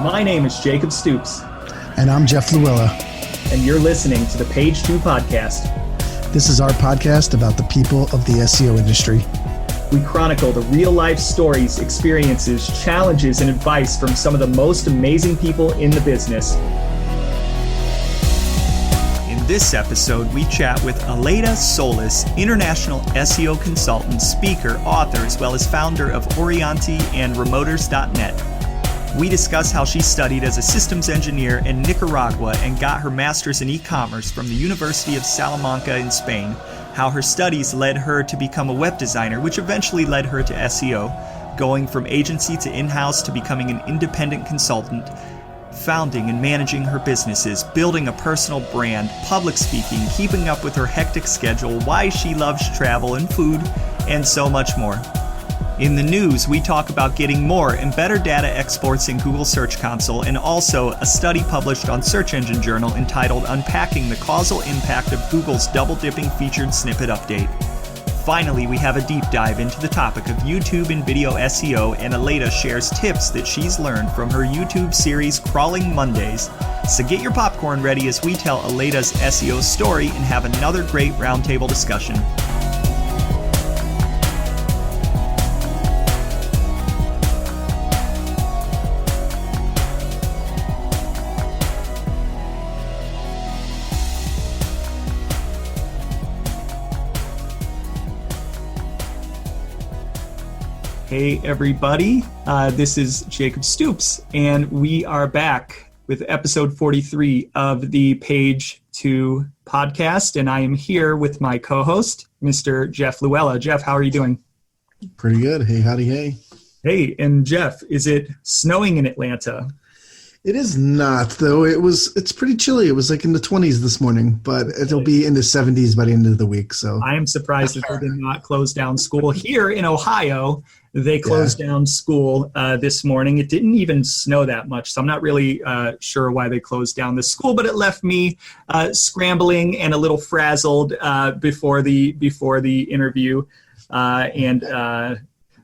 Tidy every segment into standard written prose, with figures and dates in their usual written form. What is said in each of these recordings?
My name is Jacob Stoops. And I'm Jeff Luella. And you're listening to the Page 2 podcast. This is our podcast about the people of the SEO industry. We chronicle the real-life stories, experiences, challenges, and advice from some of the most amazing people in the business. In this episode, we chat with Aleyda Solis, international SEO consultant, speaker, author, as well as founder of Orainti and Remoters.net. We discuss how she studied as a systems engineer in Nicaragua and got her master's in e-commerce from the University of Salamanca in Spain, how her studies led her to become a web designer, which eventually led her to SEO, going from agency to in-house to becoming an independent consultant, founding and managing her businesses, building a personal brand, public speaking, keeping up with her hectic schedule, why she loves travel and food, and so much more. In the news, we talk about getting more and better data exports in Google Search Console, and also a study published on Search Engine Journal entitled Unpacking the Causal Impact of Google's Double-Dipping Featured Snippet Update. Finally, we have a deep dive into the topic of YouTube and video SEO, and Aleyda shares tips that she's learned from her YouTube series Crawling Mondays. So get your popcorn ready as we tell Aleyda's SEO story and have another great roundtable discussion. Hey everybody, this is Jacob Stoops, and we are back with episode 43 of the Page 2 podcast, and I am here with my co-host, Mr. Jeff Luella. Jeff, how are you doing? Pretty good. Hey, howdy, hey. Hey, and Jeff, is it snowing in Atlanta? It is not, though. It's pretty chilly. It was like in the 20s this morning, but it'll be in the 70s by the end of the week. So I am surprised that they did not close down school. Here in Ohio, they closed down school this morning. It didn't even snow that much, so I'm not really sure why they closed down the school, but it left me scrambling and a little frazzled before the interview, and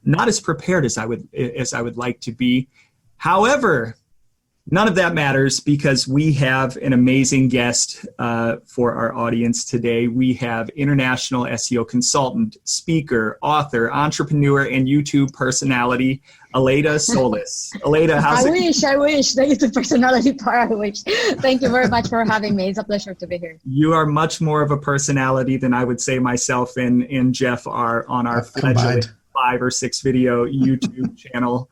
not as prepared as I would like to be. However, none of that matters because we have an amazing guest for our audience today. We have international SEO consultant, speaker, author, entrepreneur, and YouTube personality, Aleyda Solis. Aleyda, how's it? I wish. The YouTube personality part, I wish. Thank you very much for having me. It's a pleasure to be here. You are much more of a personality than I would say myself and Jeff are on our fledgling 5 or 6 video YouTube channel.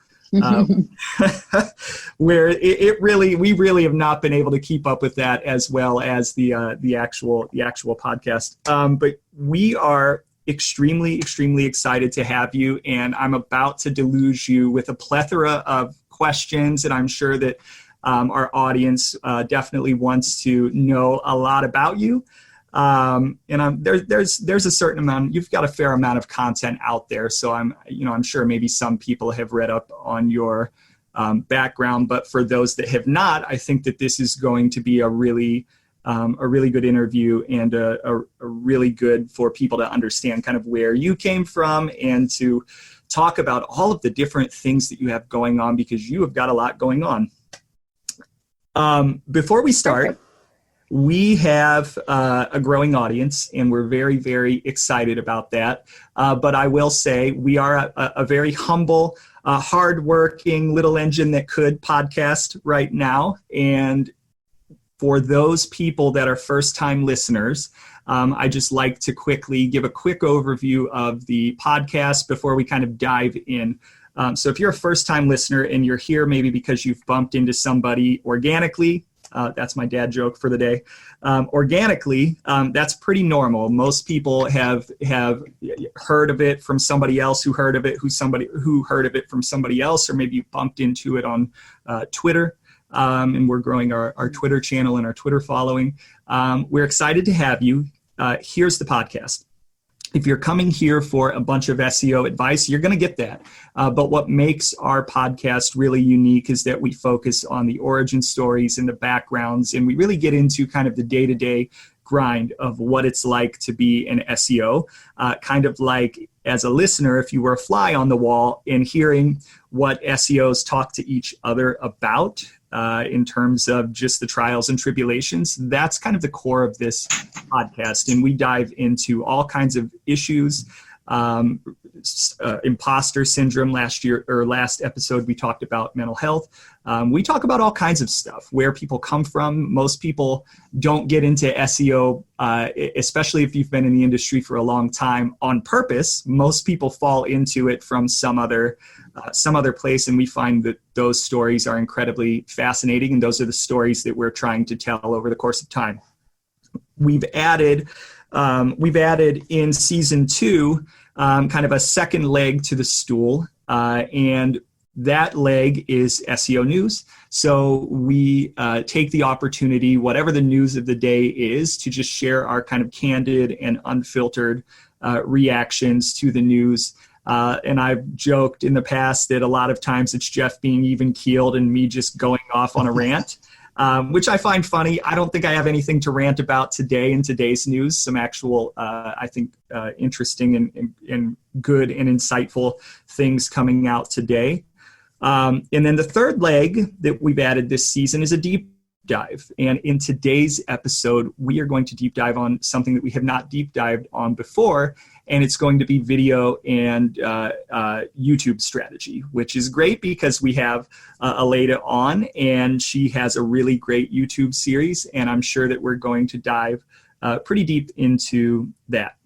Where we really have not been able to keep up with that as well as the actual podcast. But we are extremely excited to have you, and I'm about to deluge you with a plethora of questions, and I'm sure that our audience definitely wants to know a lot about you. And there's a certain amount, you've got a fair amount of content out there. So I'm sure maybe some people have read up on your background, but for those that have not, I think that this is going to be a really good interview and a really good for people to understand kind of where you came from and to talk about all of the different things that you have going on, because you have got a lot going on. Before we start, we have a growing audience, and we're very, very excited about that. But I will say we are a very humble, hardworking little engine that could podcast right now. And for those people that are first-time listeners, I just like to quickly give a quick overview of the podcast before we kind of dive in. So if you're a first-time listener and you're here maybe because you've bumped into somebody organically, that's my dad joke for the day. Organically, that's pretty normal. Most people have heard of it from somebody else who heard of it, who heard of it from somebody else, or maybe you bumped into it on Twitter. And we're growing our Twitter channel and our Twitter following. We're excited to have you. Here's the podcast. if you're coming here for a bunch of SEO advice, you're going to get that. But what makes our podcast really unique is that we focus on the origin stories and the backgrounds, and we really get into kind of the day-to-day grind of what it's like to be an SEO. Kind of like as a listener, if you were a fly on the wall and hearing what SEOs talk to each other about in terms of just the trials and tribulations, that's kind of the core of this podcast. And we dive into all kinds of issues. Imposter syndrome last episode, we talked about mental health. We talk about all kinds of stuff, where people come from. Most people don't get into SEO, especially if you've been in the industry for a long time, on purpose. Most people fall into it from some other place, and we find that those stories are incredibly fascinating, and those are the stories that we're trying to tell over the course of time. We've added in season 2 kind of a second leg to the stool, and that leg is SEO news. So we take the opportunity, whatever the news of the day is, to just share our kind of candid and unfiltered reactions to the news. And I've joked in the past that a lot of times it's Jeff being even keeled and me just going off on a rant. Which I find funny. I don't think I have anything to rant about today in today's news. Some actual, I think, interesting and good and insightful things coming out today. And then the third leg that we've added this season is a deep dive. And in today's episode, we are going to deep dive on something that we have not deep dived on before. And it's going to be video and YouTube strategy, which is great because we have Aleyda on, and she has a really great YouTube series, and I'm sure that we're going to dive pretty deep into that.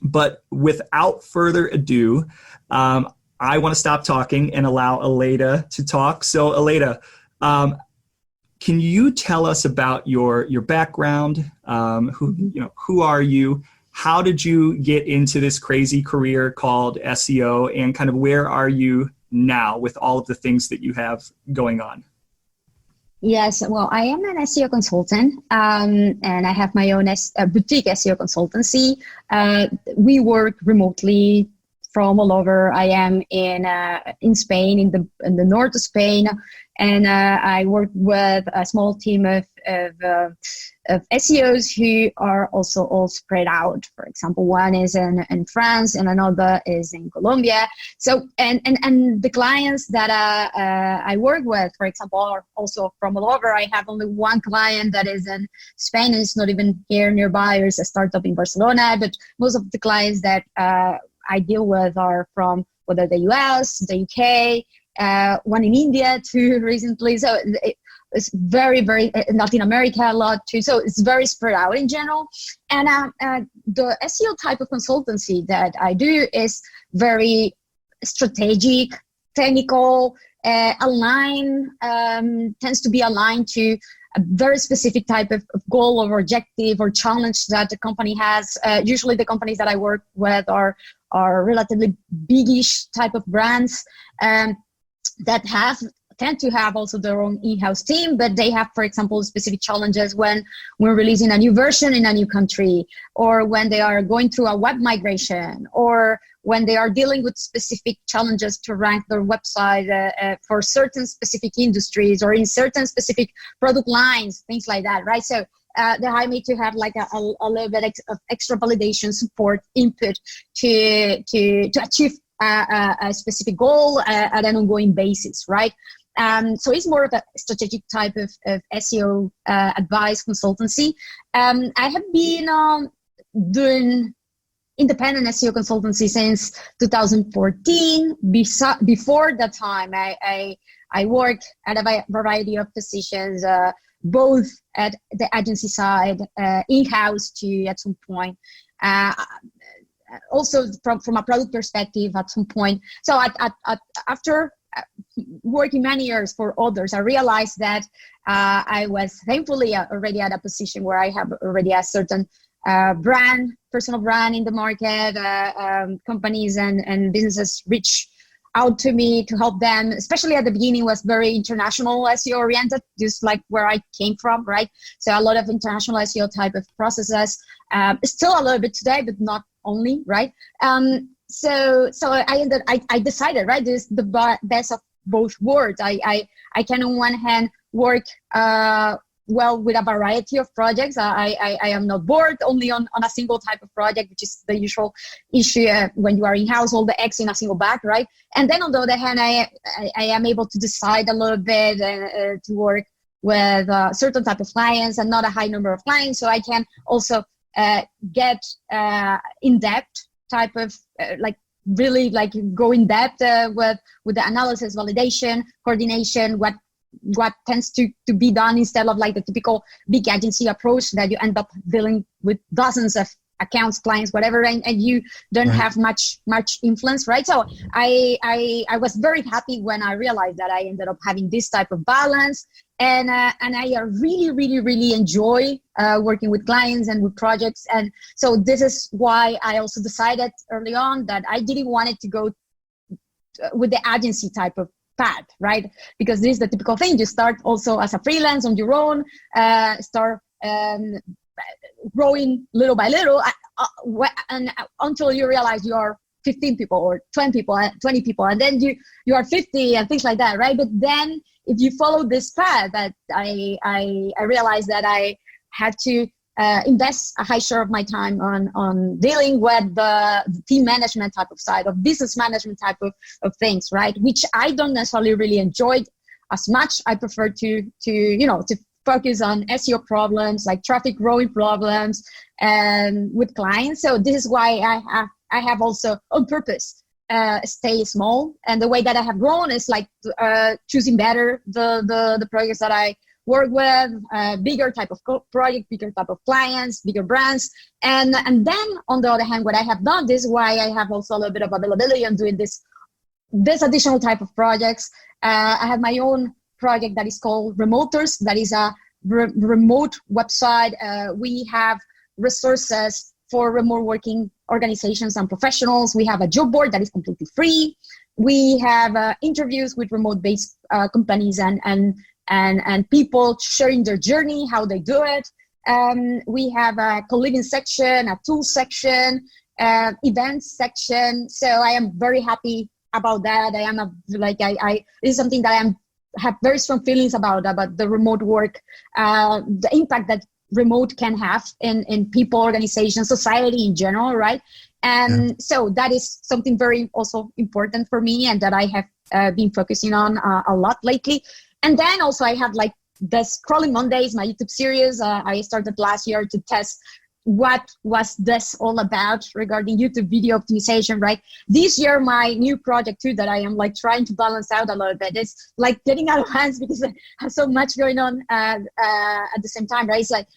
But without further ado, I want to stop talking and allow Aleyda to talk. So Aleyda, can you tell us about your background? Who are you? How did you get into this crazy career called SEO, and kind of where are you now with all of the things that you have going on? Yes, well, I am an SEO consultant, and I have my own boutique SEO consultancy. We work remotely from all over. I am in Spain, in the north of Spain, and I work with a small team of SEOs who are also all spread out. For example, one is in France and another is in Colombia. So, and the clients that I work with, for example, are also from all over. I have only one client that is in Spain, and it's not even here nearby. There's a startup in Barcelona, but most of the clients that I deal with are from whether the US, the UK, one in India too recently. So it's very, very Latin America a lot too. So it's very spread out in general. And the SEO type of consultancy that I do is very strategic, technical, tends to be aligned to a very specific type of goal or objective or challenge that the company has. Usually the companies that I work with are relatively biggish type of brands that tend to have also their own in-house team, but they have, for example, specific challenges when we're releasing a new version in a new country, or when they are going through a web migration, or when they are dealing with specific challenges to rank their website for certain specific industries or in certain specific product lines, things like that, right? So they hire me to have like a little bit of extra validation support input to achieve a specific goal at an ongoing basis, right? So it's more of a strategic type of SEO advice consultancy. I have been doing independent SEO consultancy since 2014. Before that time, I worked at a variety of positions, both at the agency side, in-house to at some point. Also from a product perspective at some point. So after working many years for others, I realized that I was thankfully already at a position where I have already a certain personal brand in the market. Companies and businesses reach out to me to help them, especially at the beginning was very international SEO oriented, just like where I came from, right? So a lot of international SEO type of processes, still a little bit today, but not only, right? So I decided, right, this is the best of both worlds. I can on one hand work well with a variety of projects. I am not bored only on a single type of project, which is the usual issue when you are in-house, all the eggs in a single bag, right? And then on the other hand, I am able to decide a little bit to work with certain type of clients and not a high number of clients. So I can also get in-depth type of really go in depth with the analysis, validation, coordination, what tends to be done instead of like the typical big agency approach that you end up dealing with dozens of accounts, clients, whatever, and you don't have much influence, right? So I was very happy when I realized that I ended up having this type of balance, and I really enjoy working with clients and with projects. And so this is why I also decided early on that I didn't want it to go with the agency type of path, right? Because this is the typical thing. You start also as a freelance on your own, start growing little by little, and until you realize you are 15 people or 20 people, and then you are 50 and things like that, right? But then if you follow this path, that I realized that I had to invest a high share of my time on dealing with the team management type of side, of business management type of things, right? Which I don't necessarily really enjoy as much. I prefer to focus on SEO problems, like traffic growing problems, and with clients. So this is why I have also on purpose stay small. And the way that I have grown is like choosing better the projects that I work with, bigger type of project, bigger type of clients, bigger brands. And then on the other hand, what I have done, this is why I have also a little bit of availability on doing this additional type of projects. I have my own project that is called Remoters. That is a remote website. We have resources for remote working organizations and professionals. We have a job board that is completely free. We have interviews with remote-based companies and people sharing their journey, how they do it. We have a co-living section, a tool section, events section. So I am very happy about that. It is something that I have very strong feelings about the remote work, the impact that remote can have in people, organizations, society in general, right? And so that is something very also important for me, and that I have been focusing on a lot lately. And then also I have like the Scrolling Mondays, my YouTube series. I started last year to test what was this all about regarding YouTube video optimization, right? This year, my new project too, that I am like trying to balance out a little bit, it's like getting out of hands because I have so much going on at the same time, right? It's like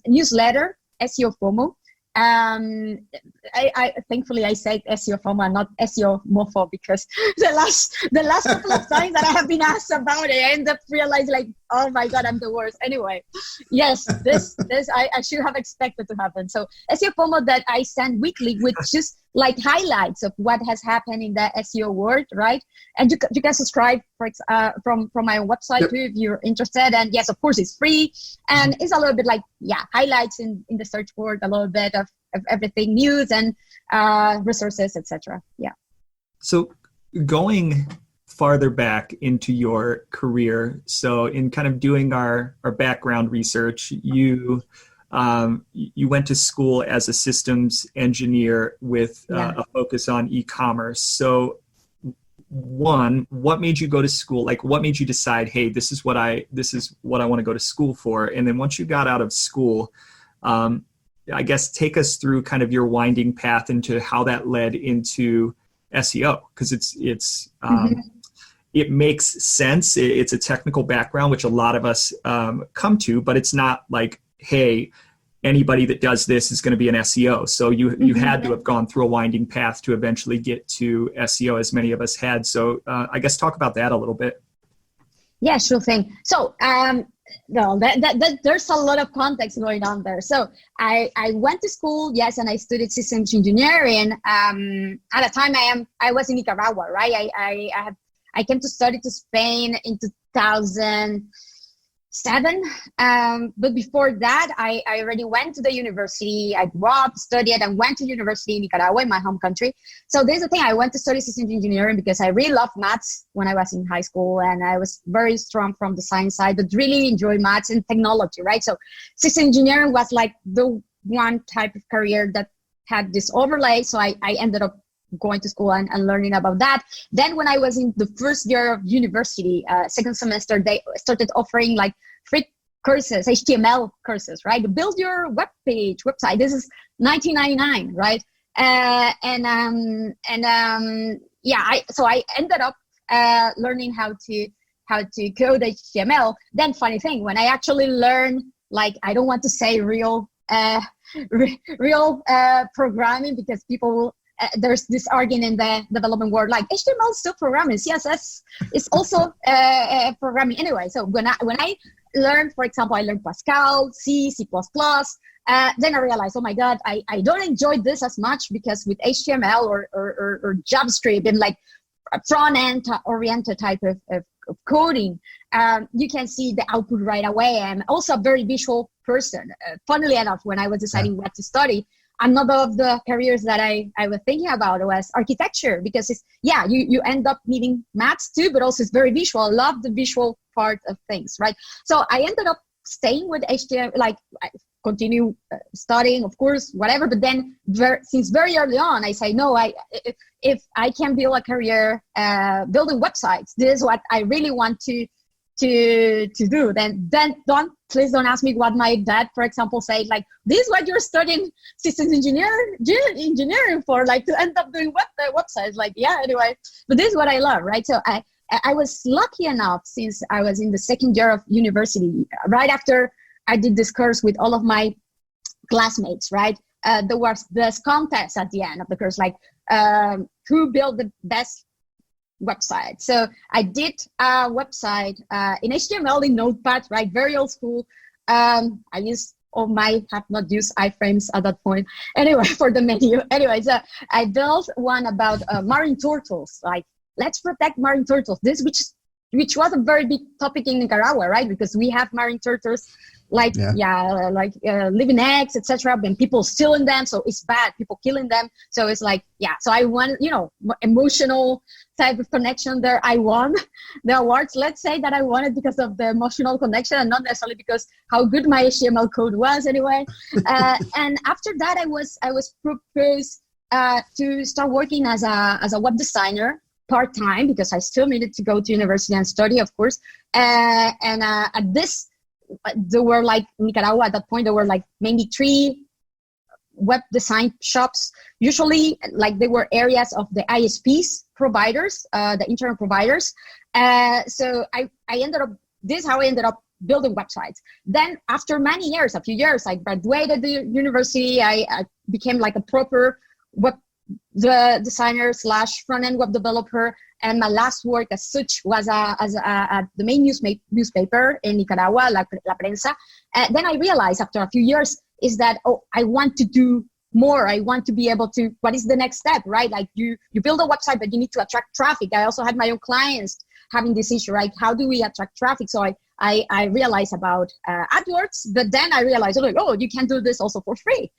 newsletter, SEO FOMO. I thankfully I said SEO FOMO and not SEO MOFO, because the last couple of times that I have been asked about it, I end up realizing like, oh my God, I'm the worst. Anyway, yes, this I should have expected to happen. So SEO FOMO that I send weekly with just like highlights of what has happened in the SEO world, right? And you can subscribe from my website too if you're interested. And yes, of course, it's free, and it's a little bit like highlights in the search word, a little bit of everything, news and resources, etc. Yeah. So going farther back into your career, so in kind of doing our background research, you went to school as a systems engineer with a focus on e-commerce. So one, what made you go to school? Like, what made you decide, hey, this is what I want to go to school for? And then once you got out of school, I guess take us through kind of your winding path into how that led into SEO, because it makes sense. It's a technical background, which a lot of us come to, but it's not like, hey, anybody that does this is going to be an SEO. So you had to have gone through a winding path to eventually get to SEO, as many of us had. So I guess talk about that a little bit. Yeah, sure thing. So there's a lot of context going on there. So I went to school, yes, and I studied systems engineering. At the time I was in Nicaragua, right? I came to study to Spain in 2000. But before that, I already went to the university. I grew up, studied, and went to university in Nicaragua, in my home country. So there's the thing, I went to study systems engineering because I really loved maths when I was in high school, and I was very strong from the science side, but really enjoyed maths and technology, right? So system engineering was like the one type of career that had this overlay. So I ended up going to school and learning about that. Then when I was in the first year of university, second semester, they started offering like free courses, HTML courses, right? To build your website. This is 1999, right? So I ended up learning how to code HTML. Then funny thing, when I actually learned, like, I don't want to say real programming, because people will, there's this argument in the development world, like HTML is still programming, CSS is also programming. Anyway, so when I learned, for example, I learned Pascal, C++, then I realized, oh my God, I don't enjoy this as much, because with HTML or JavaScript and like front-end oriented type of coding, you can see the output right away. I'm also a very visual person. Funnily enough, when I was deciding what to study, another of the careers that I was thinking about was architecture, because it's, you end up needing maths too, but also it's very visual. I love the visual part of things, right? So I ended up staying with HTML, like I continue studying, of course, whatever. But then since very early on, I say, no, if I can build a career building websites, this is what I really want to do. Then please don't ask me what my dad, for example, said, like, this is what you're studying systems engineering for, like, to end up doing websites. Like, yeah, anyway, but this is what I love, right? So I was lucky enough, since I was in the second year of university, right after I did this course with all of my classmates, right? There was this contest at the end of the course, like, who built the best website. So I did a website in HTML in Notepad, right? Very old school. I have not used iframes at that point. Anyway, for the menu. Anyway, so I built one about marine turtles. Like, let's protect marine turtles. This, which was a very big topic in Nicaragua, right? Because we have marine turtles, like living eggs, etc. And people stealing them, so it's bad. People killing them, so it's like, So I want, emotional type of connection there. I won the awards. Let's say that I won it because of the emotional connection, and not necessarily because how good my HTML code was. Anyway, and after that, I was proposed to start working as a web designer part-time, because I still needed to go to university and study, of course. At this, there were, like, in Nicaragua at that point, there were like maybe 3 web design shops. Usually, like, they were areas of the ISPs providers, the internet providers. So I ended up, this is how I ended up building websites. Then after many years, a few years, I graduated the university. I became like a proper the designer / front-end web developer, and my last work as such was as the main newspaper in Nicaragua, La Prensa. Then I realized after a few years is that, I want to do more. I want to be able to, what is the next step, right? Like, you build a website, but you need to attract traffic. I also had my own clients having this issue, right? How do we attract traffic? So I realized about AdWords, but then I realized, you can do this also for free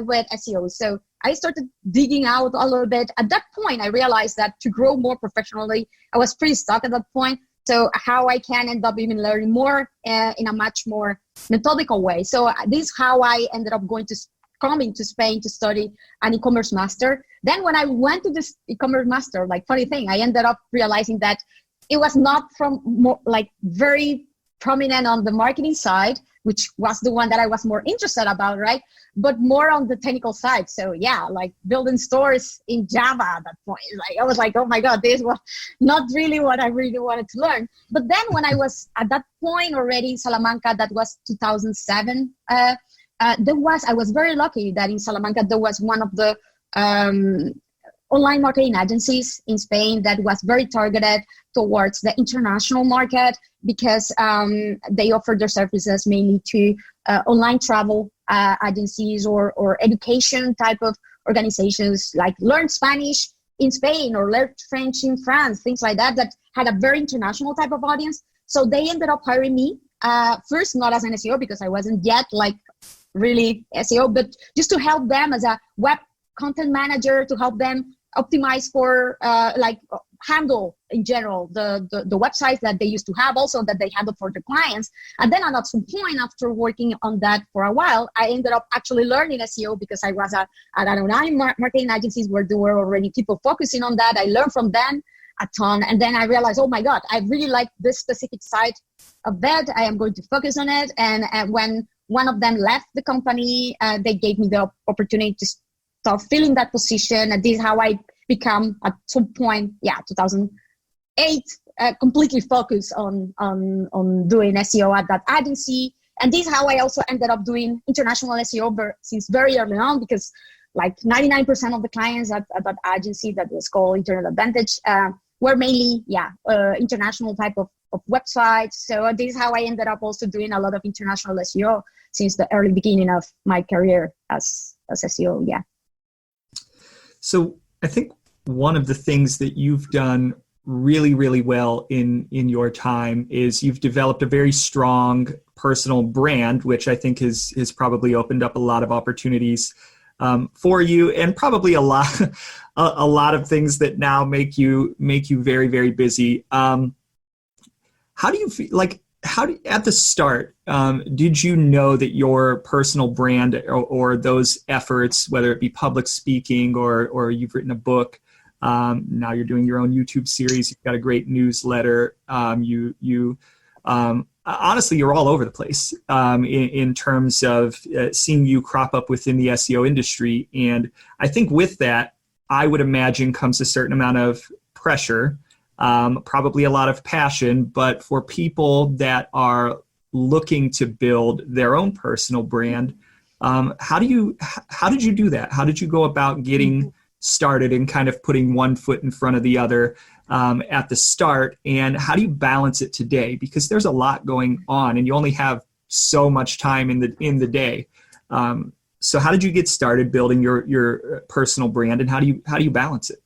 with SEO. So I started digging out a little bit. At that point, I realized that to grow more professionally, I was pretty stuck at that point. So how I can end up even learning more in a much more methodical way. So this is how I ended up coming to Spain to study an e-commerce master. Then when I went to this e-commerce master, like, funny thing, I ended up realizing that it was not from more, like, very prominent on the marketing side, which was the one that I was more interested about, right? But more on the technical side. So like building stores in Java at that point. Like, I was like, oh my God, this was not really what I really wanted to learn. But then when I was at that point already in Salamanca, that was 2007, I was very lucky that in Salamanca, there was one of the online marketing agencies in Spain that was very targeted towards the international market, because they offered their services mainly to online travel agencies or education type of organizations, like Learn Spanish in Spain or Learn French in France, things like that had a very international type of audience. So they ended up hiring me First, not as an SEO because I wasn't yet like really SEO, but just to help them as a web content manager, to help them optimize for handle in general the websites that they used to have, also that they handle for the clients. And then at some point, after working on that for a while, I ended up actually learning SEO because I was at marketing agencies where there were already people focusing on that. I learned from them a ton, and then I realized, oh my God, I really like this specific side of that. I am going to focus on it. And when one of them left the company, they gave me the opportunity to start filling that position, and this is how I become at some point, 2008, completely focused on doing SEO at that agency. And this is how I also ended up doing international SEO since very early on, because like 99% of the clients at that agency that was called Internet Advantage were mainly, international type of websites. So this is how I ended up also doing a lot of international SEO since the early beginning of my career as SEO, So I think one of the things that you've done really, really well in your time is you've developed a very strong personal brand, which I think has probably opened up a lot of opportunities for you, and probably a lot of things that now make you very, very busy. How do you feel like? At the start, did you know that your personal brand or those efforts, whether it be public speaking or you've written a book, now you're doing your own YouTube series, you've got a great newsletter, honestly, you're all over the place in terms of seeing you crop up within the SEO industry. And I think with that, I would imagine comes a certain amount of pressure, probably a lot of passion, but for people that are looking to build their own personal brand, how did you do that? How did you go about getting started and kind of putting one foot in front of the other at the start? And how do you balance it today? Because there's a lot going on and you only have so much time in the day. So how did you get started building your personal brand, and how do you balance it?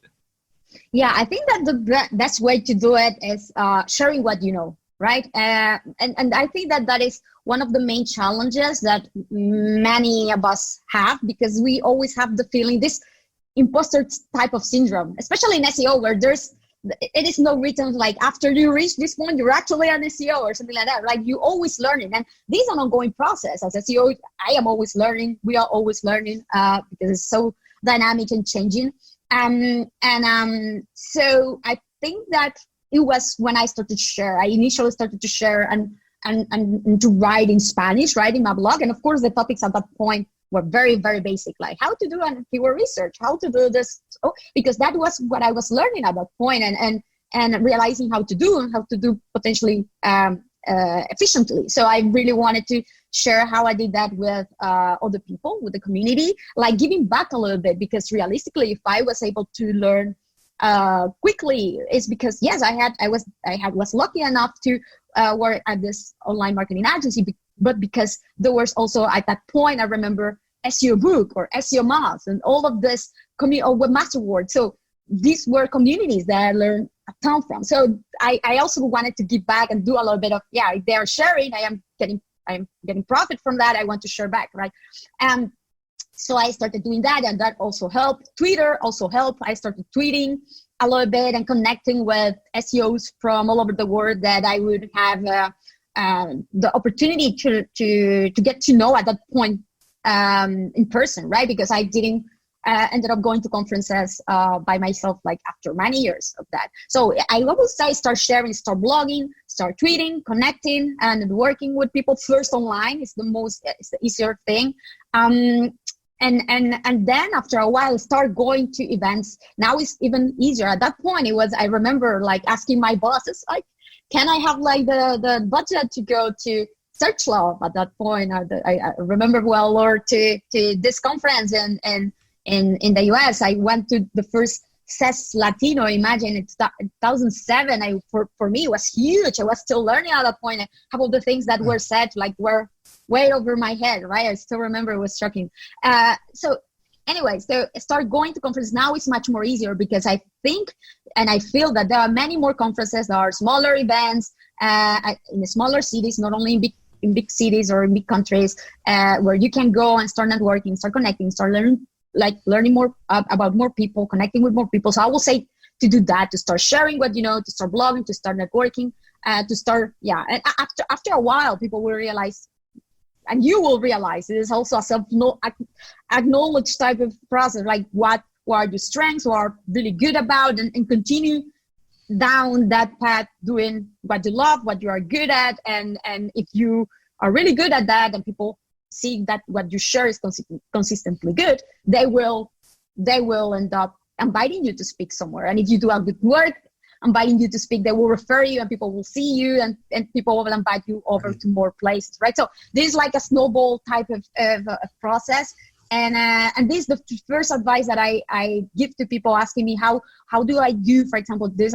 Yeah, I think that the best way to do it is sharing what you know, right? And I think that is one of the main challenges that many of us have, because we always have the feeling, this imposter type of syndrome, especially in SEO, where it is no written like after you reach this point, you're actually an SEO or something like that. Like you always learning, and this is an ongoing process. As SEO, I am always learning. We are always learning because it's so dynamic and changing. So I think that it was when I started to share. I initially started to share and to write in Spanish, write in my blog. And of course, the topics at that point were very, very basic, like how to do keyword research, how to do this, because that was what I was learning at that point, and realizing how to do potentially efficiently. So I really wanted to share how I did that with other people, with the community, like giving back a little bit, because realistically, if I was able to learn quickly, it's because yes, I was lucky enough to work at this online marketing agency, but because there was also at that point, I remember SEO book or SEO Math and all of this webmaster word. So these were communities that I learned a ton from. So I also wanted to give back and do a little bit of, if they are sharing, I am getting profit from that. I want to share back, right? And so I started doing that, and that also helped. Twitter also helped. I started tweeting a little bit and connecting with SEOs from all over the world that I would have the opportunity to get to know at that point in person, right? Because I didn't ended up going to conferences by myself, like after many years of that. So I would say start sharing, start blogging, start tweeting, connecting, and working with people first online is it's the easier thing. And then after a while, start going to events. Now it's even easier. At that point, I remember like asking my bosses, like, can I have like the budget to go to Search Love at that point? I remember well, or to this conference in the US. I went to the first CES Latino. Imagine it's 2007. For me, it was huge. I was still learning at that point. Half of the things that were said were way over my head, right? I still remember it was shocking. So anyway, so start going to conferences. Now it's much more easier because I think and I feel that there are many more conferences. There are smaller events in smaller cities, not only in big cities or in big countries, where you can go and start networking, start connecting, start learning more about more people, connecting with more people. So I will say to do that, to start sharing what you know, to start blogging, to start networking, to start, and after a while, people will realize, and you will realize, it is also a self-acknowledged type of process, like what are your strengths, what are really good about, and continue down that path doing what you love, what you are good at, and if you are really good at that and people see that what you share is consistently good, they will end up inviting you to speak somewhere. And if you do a good work, inviting you to speak, they will refer you and people will see you and people will invite you over to more places, right? So this is like a snowball type of process. And this is the first advice that I give to people asking me, how do I do, for example, this,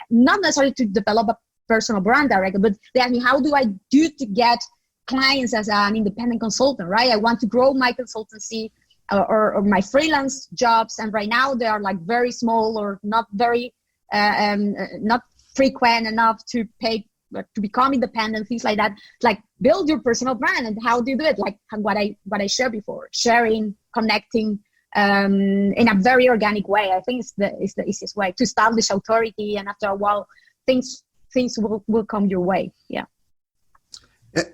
not necessarily to develop a personal brand directly, but they ask me, how do I do to get clients as an independent consultant, right? I want to grow my consultancy or my freelance jobs. And right now they are like very small or not very, not frequent enough to pay, to become independent, things like that. Like build your personal brand. And how do you do it? Like what I shared before, sharing, connecting in a very organic way. I think it's the easiest way to establish authority. And after a while, things will come your way. Yeah.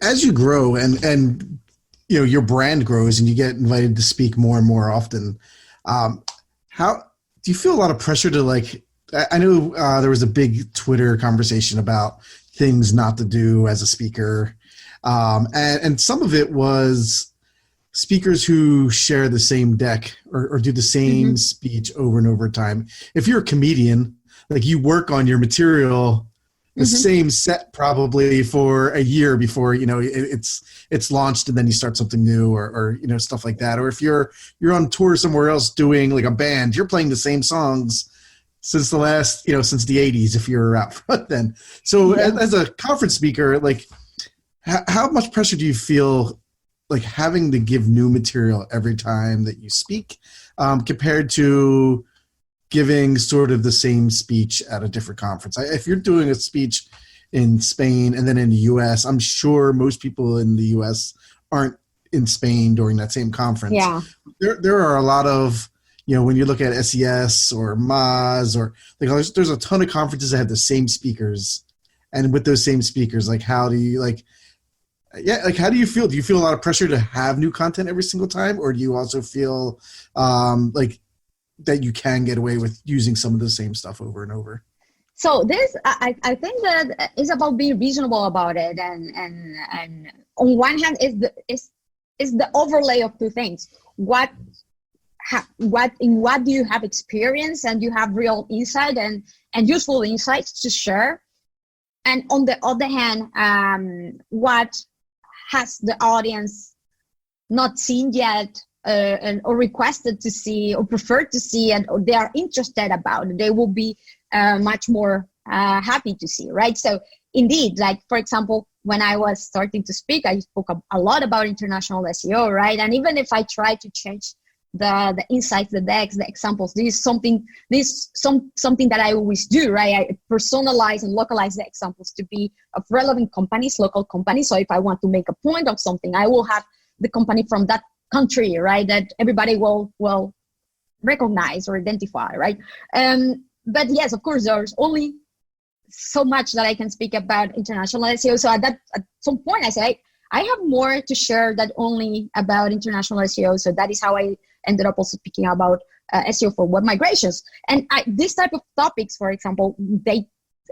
As you grow and you know your brand grows and you get invited to speak more and more often, how do you feel a lot of pressure to, like, I know there was a big Twitter conversation about things not to do as a speaker. And some of it was speakers who share the same deck or do the same speech over and over time. If you're a comedian, like you work on your material, the same set probably for a year before, you know, it's launched and then you start something new or you know, stuff like that. Or if you're on tour somewhere else doing like a band, you're playing the same songs since the last, you know, since the 80s, if you're out front then. So as a conference speaker, like how much pressure do you feel like having to give new material every time that you speak compared to giving sort of the same speech at a different conference? If you're doing a speech in Spain and then in the US, I'm sure most people in the US aren't in Spain during that same conference. Yeah. There are a lot of, you know, when you look at SES or Moz or like, there's a ton of conferences that have the same speakers, and with those same speakers, like how do you how do you feel? Do you feel a lot of pressure to have new content every single time, or do you also feel like that you can get away with using some of the same stuff over and over? So this, I think that it's about being reasonable about it, and on one hand is the overlay of two things. What do you have experience, and you have real insight and useful insights to share, and on the other hand, what has the audience not seen yet, or requested to see or preferred to see, and or they are interested about it, they will be much more happy to see, right? So indeed, like for example, when I was starting to speak, I spoke a lot about international SEO, right? And even if I try to change the insights, the decks, the examples, this is something that I always do, right? I personalize and localize the examples to be of relevant companies, local companies. So if I want to make a point of something, I will have the company from that country, right, that everybody will recognize or identify, right? But yes, of course, there's only so much that I can speak about international SEO. So at some point I say, I have more to share than only about international SEO. So that is how I ended up also speaking about SEO for web migrations. And this type of topics, for example,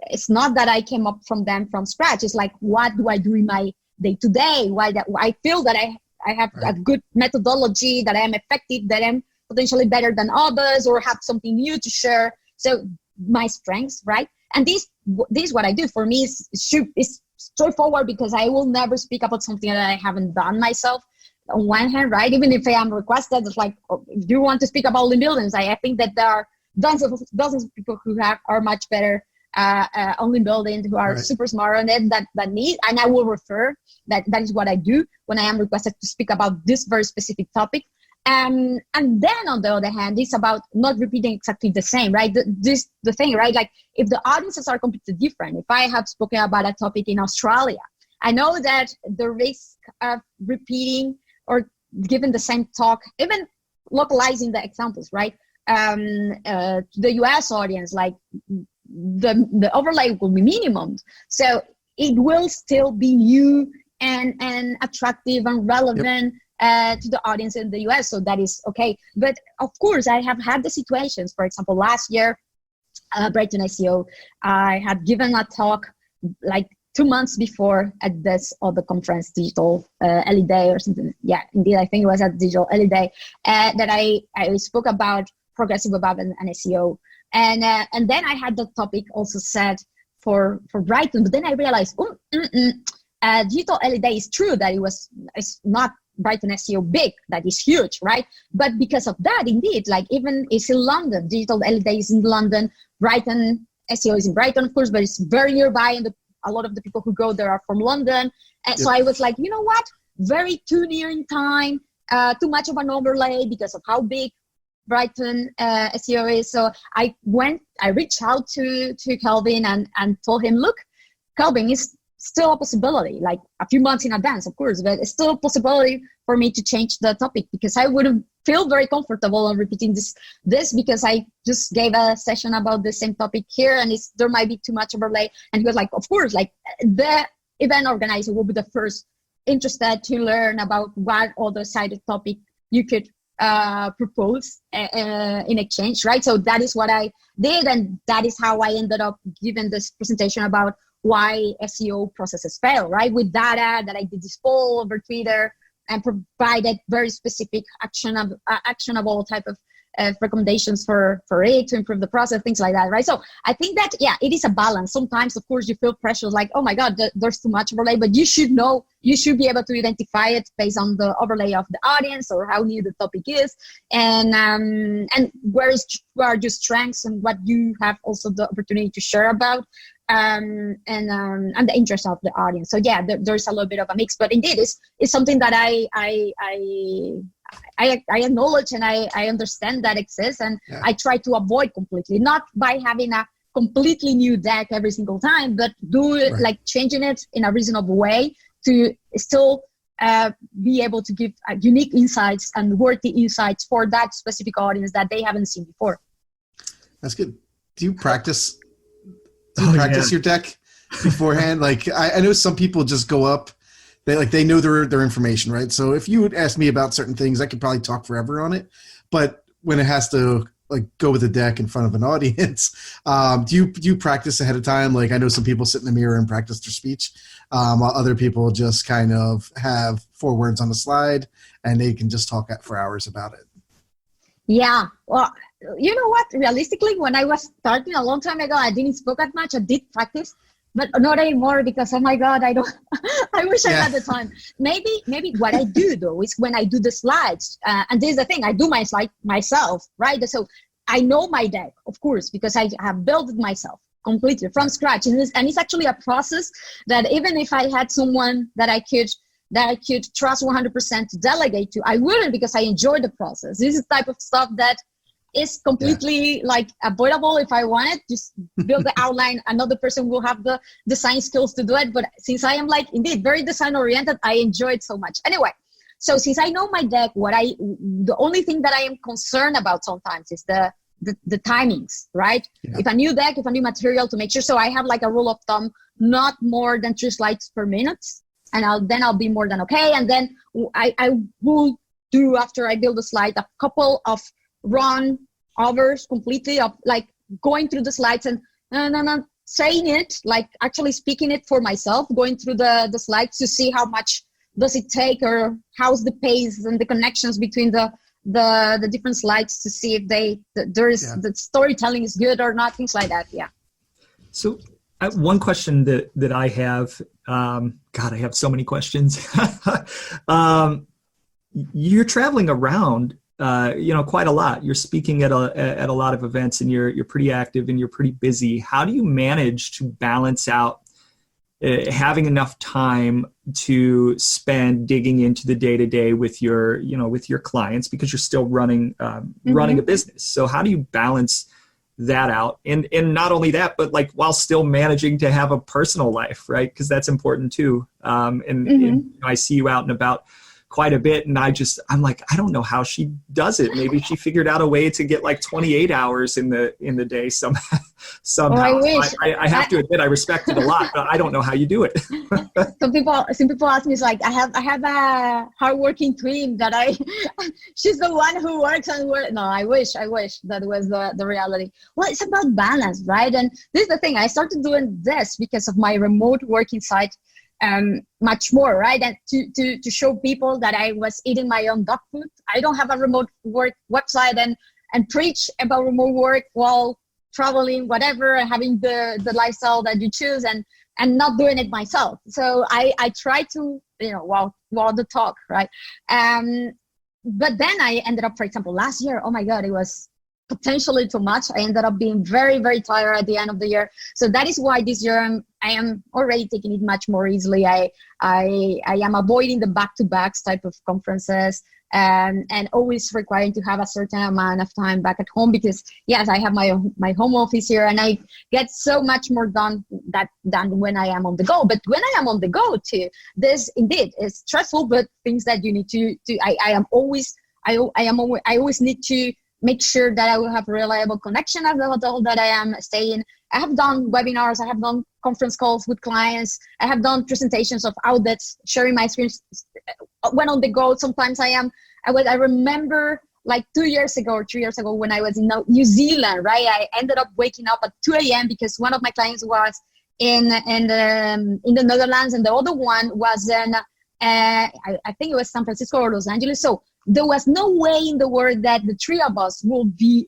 it's not that I came up from them from scratch. It's like, what do I do in my day-to-day? Why I feel that I have a good methodology, that I am effective, that I'm potentially better than others, or have something new to share. So my strengths, right? And this is what I do. For me, is straightforward, because I will never speak about something that I haven't done myself. On one hand, right? Even if I am requested, it's like, if you want to speak about link buildings, I think that there are dozens of people who are much better on link building, who are super smart on it, that need, and I will refer. That is what I do when I am requested to speak about this very specific topic. And then on the other hand, it's about not repeating exactly the same, right? The thing, right? Like if the audiences are completely different, if I have spoken about a topic in Australia, I know that the risk of repeating or giving the same talk, even localizing the examples, right? To the US audience, like the overlay will be minimum. So it will still be new and attractive and relevant to the audience in the US. So that is okay. But of course, I have had the situations, for example, last year, Brighton SEO, I had given a talk like 2 months before at this other conference, Digital Ellie Day or something. Yeah, indeed, I think it was at Digital Ellie Day, that I spoke about progressive web and SEO. And then I had the topic also set for Brighton, but then I realized, Digital Ellie Day is true that it's not Brighton SEO big, that is huge, right? But because of that, indeed, like even it's in London, Digital Ellie Day is in London, Brighton SEO is in Brighton, of course, but it's very nearby, and a lot of the people who go there are from London. And so I was like, you know what? Very too near in time, too much of an overlay because of how big Brighton SEO is. So I reached out to Kelvin and told him, look, Kelvin, is still a possibility, like a few months in advance, of course, but it's still a possibility for me to change the topic, because I wouldn't feel very comfortable on repeating this because I just gave a session about the same topic here, and there might be too much overlay. And he was like, of course, like the event organizer will be the first interested to learn about what other sided topic you could propose in exchange, right? So that is what I did, and that is how I ended up giving this presentation about why SEO processes fail, right? With data that I did this poll over Twitter and provided very specific actionable type of recommendations for it to improve the process, things like that, right? So I think that, it is a balance. Sometimes, of course, you feel pressure like, oh my God, there's too much overlay, but you should be able to identify it based on the overlay of the audience or how new the topic is, and where are your strengths and what you have also the opportunity to share about, and the interest of the audience. So there's a little bit of a mix, but indeed it's something that I acknowledge, and I understand that exists, and I try to avoid completely, not by having a completely new deck every single time, but do it like changing it in a reasonable way to still be able to give unique insights and worthy insights for that specific audience that they haven't seen before. That's good. Do you practice your deck beforehand? Like I know some people just go up, they know their information, right? So if you would ask me about certain things, I could probably talk forever on it. But when it has to like go with a deck in front of an audience, do you practice ahead of time? Like I know some people sit in the mirror and practice their speech, while other people just kind of have 4 words on a slide and they can just talk for hours about it. Yeah. Well, you know what? Realistically, when I was starting a long time ago, I didn't speak that much. I did practice, but not anymore because, oh my God, I wish I had the time. Maybe what I do though is when I do the slides, and this is the thing, I do my slide myself, right? So I know my deck, of course, because I have built it myself completely from scratch. And it's actually a process that even if I had someone that I could trust 100% to delegate to, I wouldn't, because I enjoy the process. This is the type of stuff that is completely like avoidable. If I want it, just build the outline. Another person will have the design skills to do it. But since I am indeed very design oriented, I enjoy it so much. Anyway, so since I know my deck, the only thing that I am concerned about sometimes is the timings, right? Yeah. If a new material, to make sure. So I have like a rule of thumb, not more than 3 slides per minute. And I'll be more than okay. And then I will do, after I build the slide, a couple of run overs completely of like going through the slides and saying it, like actually speaking it for myself, going through the slides to see how much does it take, or how's the pace and the connections between the different slides, to see if the storytelling is good or not, things like that. Yeah. So one question that I have, God, I have so many questions. You're traveling around, quite a lot. You're speaking at a lot of events, and you're pretty active and you're pretty busy. How do you manage to balance out having enough time to spend digging into the day-to-day with your clients, because you're still running a business. So how do you balance that out? And not only that, but like while still managing to have a personal life, right? Because that's important too. And I see you out and about quite a bit, and I'm like, I don't know how she does it. Maybe she figured out a way to get like 28 hours in the day somehow. Oh, I wish. I have to admit, I respect it a lot, but I don't know how you do it. Some people ask me, it's like, I have a hardworking twin that she's the one who works and works. No, I wish that was the reality. Well, it's about balance, right? And this is the thing. I started doing this because of my remote working site. Much more, right? And to show people that I was eating my own dog food. I don't have a remote work website and preach about remote work while traveling, whatever, having the lifestyle that you choose and not doing it myself. So I try to, while the talk, right? But then I ended up, for example, last year, oh my God, it was potentially too much. I ended up being very, very tired at the end of the year. So that is why this year I am already taking it much more easily. I am avoiding the back-to-backs type of conferences and always requiring to have a certain amount of time back at home, because yes, I have my home office here and I get so much more done than when I am on the go. But when I am on the go too, this indeed is stressful, but things that you need to I always need to make sure that I will have reliable connection at the hotel that I am staying. I have done webinars, I have done conference calls with clients, I have done presentations of audits, sharing my experience when on the go. Sometimes I remember like 2 years ago or 3 years ago when I was in New Zealand, right? I ended up waking up at 2 a.m. because one of my clients was in the Netherlands and the other one was in, I think it was San Francisco or Los Angeles. So there was no way in the world that the three of us will be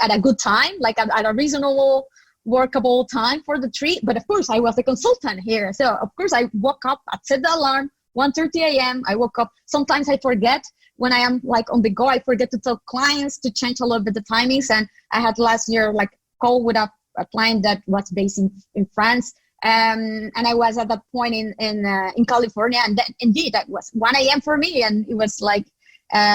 at a good time, like at a reasonable, workable time for the three. But of course, I was the consultant here. So of course, I woke up, I set the alarm, 1:30 a.m. I woke up. Sometimes I forget when I am like on the go, I forget to tell clients to change a little bit the timings. And I had last year like call with a client that was based in France. And I was at that point in California, and that, indeed that was 1 a.m. for me, and it was like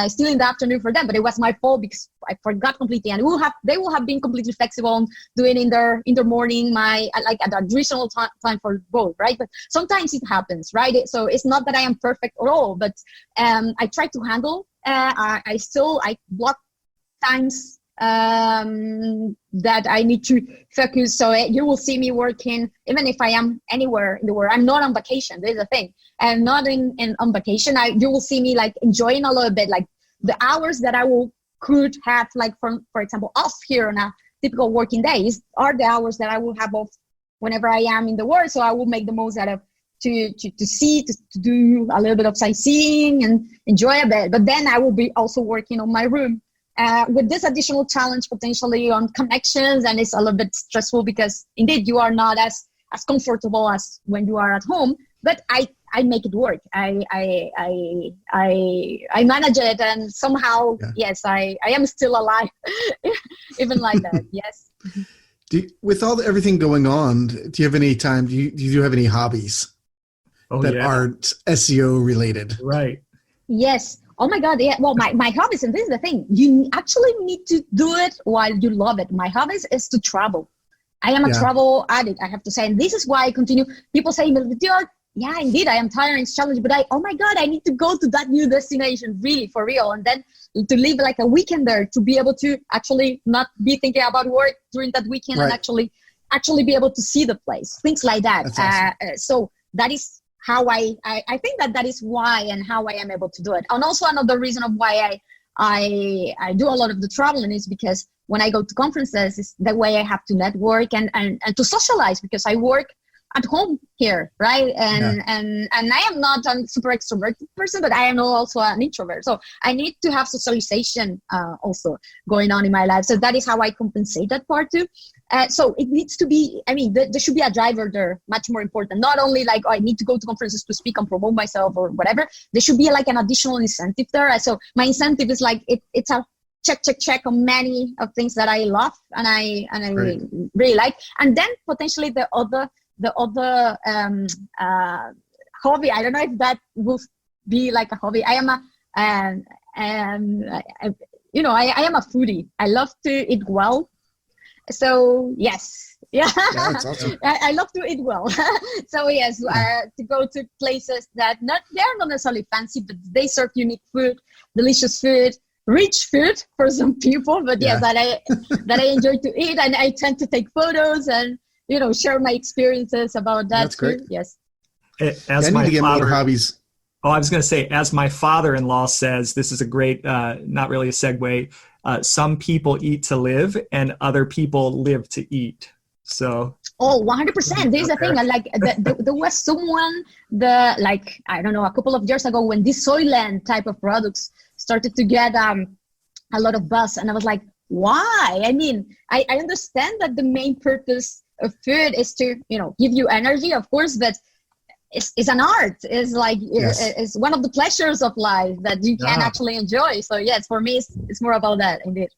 still in the afternoon for them. But it was my fault because I forgot completely, and they will have been completely flexible on doing in their morning, like at a reasonable time for both, right? But sometimes it happens, right? So it's not that I am perfect at all, but I try to handle. I block times that I need to focus. So you will see me working, even if I am anywhere in the world. I'm not on vacation. There's a thing. I'm not on vacation. You will see me like enjoying a little bit, like the hours that I could have, like for example, off here on a typical working day are the hours that I will have off whenever I am in the world. So I will make the most out of to do a little bit of sightseeing and enjoy a bit. But then I will be also working on my room. With this additional challenge potentially on connections, and it's a little bit stressful because indeed you are not as comfortable as when you are at home, but I make it work. I manage it, and somehow, yes, I am still alive, even like that. Yes. With everything going on, do you have any time? Do you have any hobbies that aren't SEO related? Right. Yes. Oh my God, yeah. Well, my hobbies, and this is the thing, you actually need to do it while you love it. My hobbies is to travel. I am a travel addict, I have to say. And this is why I continue. People say, yeah, indeed, I am tired, it's challenging, but oh my God, I need to go to that new destination, really, for real. And then to live like a weekend there, to be able to actually not be thinking about work during that weekend, and actually be able to see the place, things like that. Awesome. So that is how I think that is why and how I am able to do it. And also another reason of why I do a lot of the traveling is because when I go to conferences, it's the way I have to network and to socialize, because I work at home here, right? And I am not a super extroverted person, but I am also an introvert. So I need to have socialization also going on in my life. So that is how I compensate that part too. So it needs to be, there should be a driver there, much more important. Not only like, I need to go to conferences to speak and promote myself or whatever. There should be like an additional incentive there. So my incentive is like, it's a check on many of things that I love and I really like. And then potentially the the other hobby, I don't know if that will be like a hobby. I am I am a foodie. I love to eat well. So yes, yeah, That's awesome. I love to eat well. So yes, to go to places they're not necessarily fancy, but they serve unique food, delicious food, rich food for some people. But yes, that I enjoy to eat, and I tend to take photos and share my experiences about that. That's great. Yes. As I need to get more hobbies. Oh, I was going to say, as my father-in-law says, this is a great, not really a segue. Some people eat to live, and other people live to eat. So. Oh, 100%. There's a thing. Like there was someone I don't know, a couple of years ago when this Soylent type of products started to get a lot of buzz, and I was like, why? I mean, I understand that the main purpose of food is to give you energy, of course, but it's an art. It's like it's one of the pleasures of life that you can actually enjoy. So yes, for me, it's more about that indeed.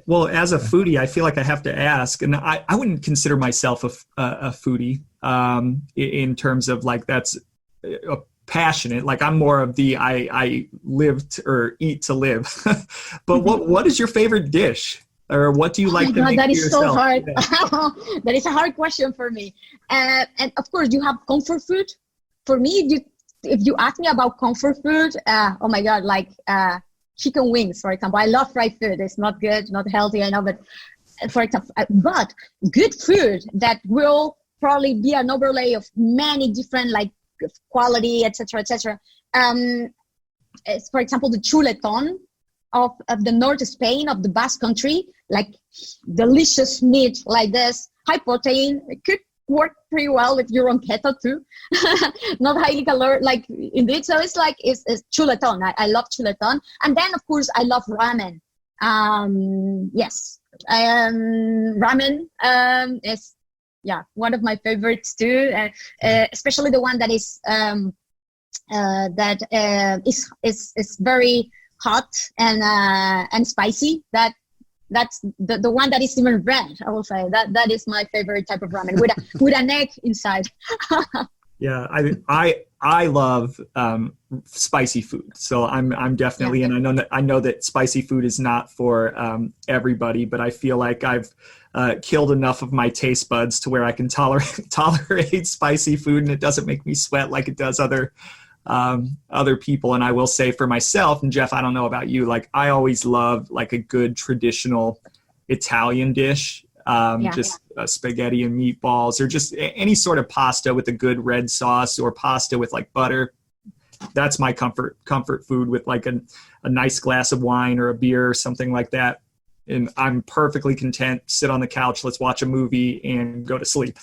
Well, as a foodie, I feel like I have to ask, and I wouldn't consider myself a foodie in terms of like that's passionate. Like I'm more of the I live or eat to live. But what is your favorite dish? Or what do you like to make that for is yourself? So hard. That is a hard question for me. And of course, you have comfort food. For me, if you ask me about comfort food, oh my God, like chicken wings, for example. I love fried food. It's not good, not healthy, I know, but for example, but good food that will probably be an overlay of many different like quality, etc., etc. For example, the chuletón of the North Spain, of the Basque Country, like delicious meat like this, high protein. It could work pretty well if you're on keto too. Not highly caloric, like indeed. So it's like it's chuletón. I love chuletón, and then of course I love ramen. Yes, ramen is one of my favorites too, especially the one that is is very hot and spicy. That's the one that is even red. I will say that is my favorite type of ramen with an egg inside. Yeah, I love spicy food. So I'm definitely, and I know that spicy food is not for everybody, but I feel like I've killed enough of my taste buds to where I can tolerate spicy food, and it doesn't make me sweat like it does other people. And I will say for myself, and Jeff, I don't know about you, like I always love like a good traditional Italian dish, just spaghetti and meatballs, or just any sort of pasta with a good red sauce, or pasta with like butter. That's my comfort food, with like a nice glass of wine or a beer or something like that. And I'm perfectly content, sit on the couch, let's watch a movie and go to sleep.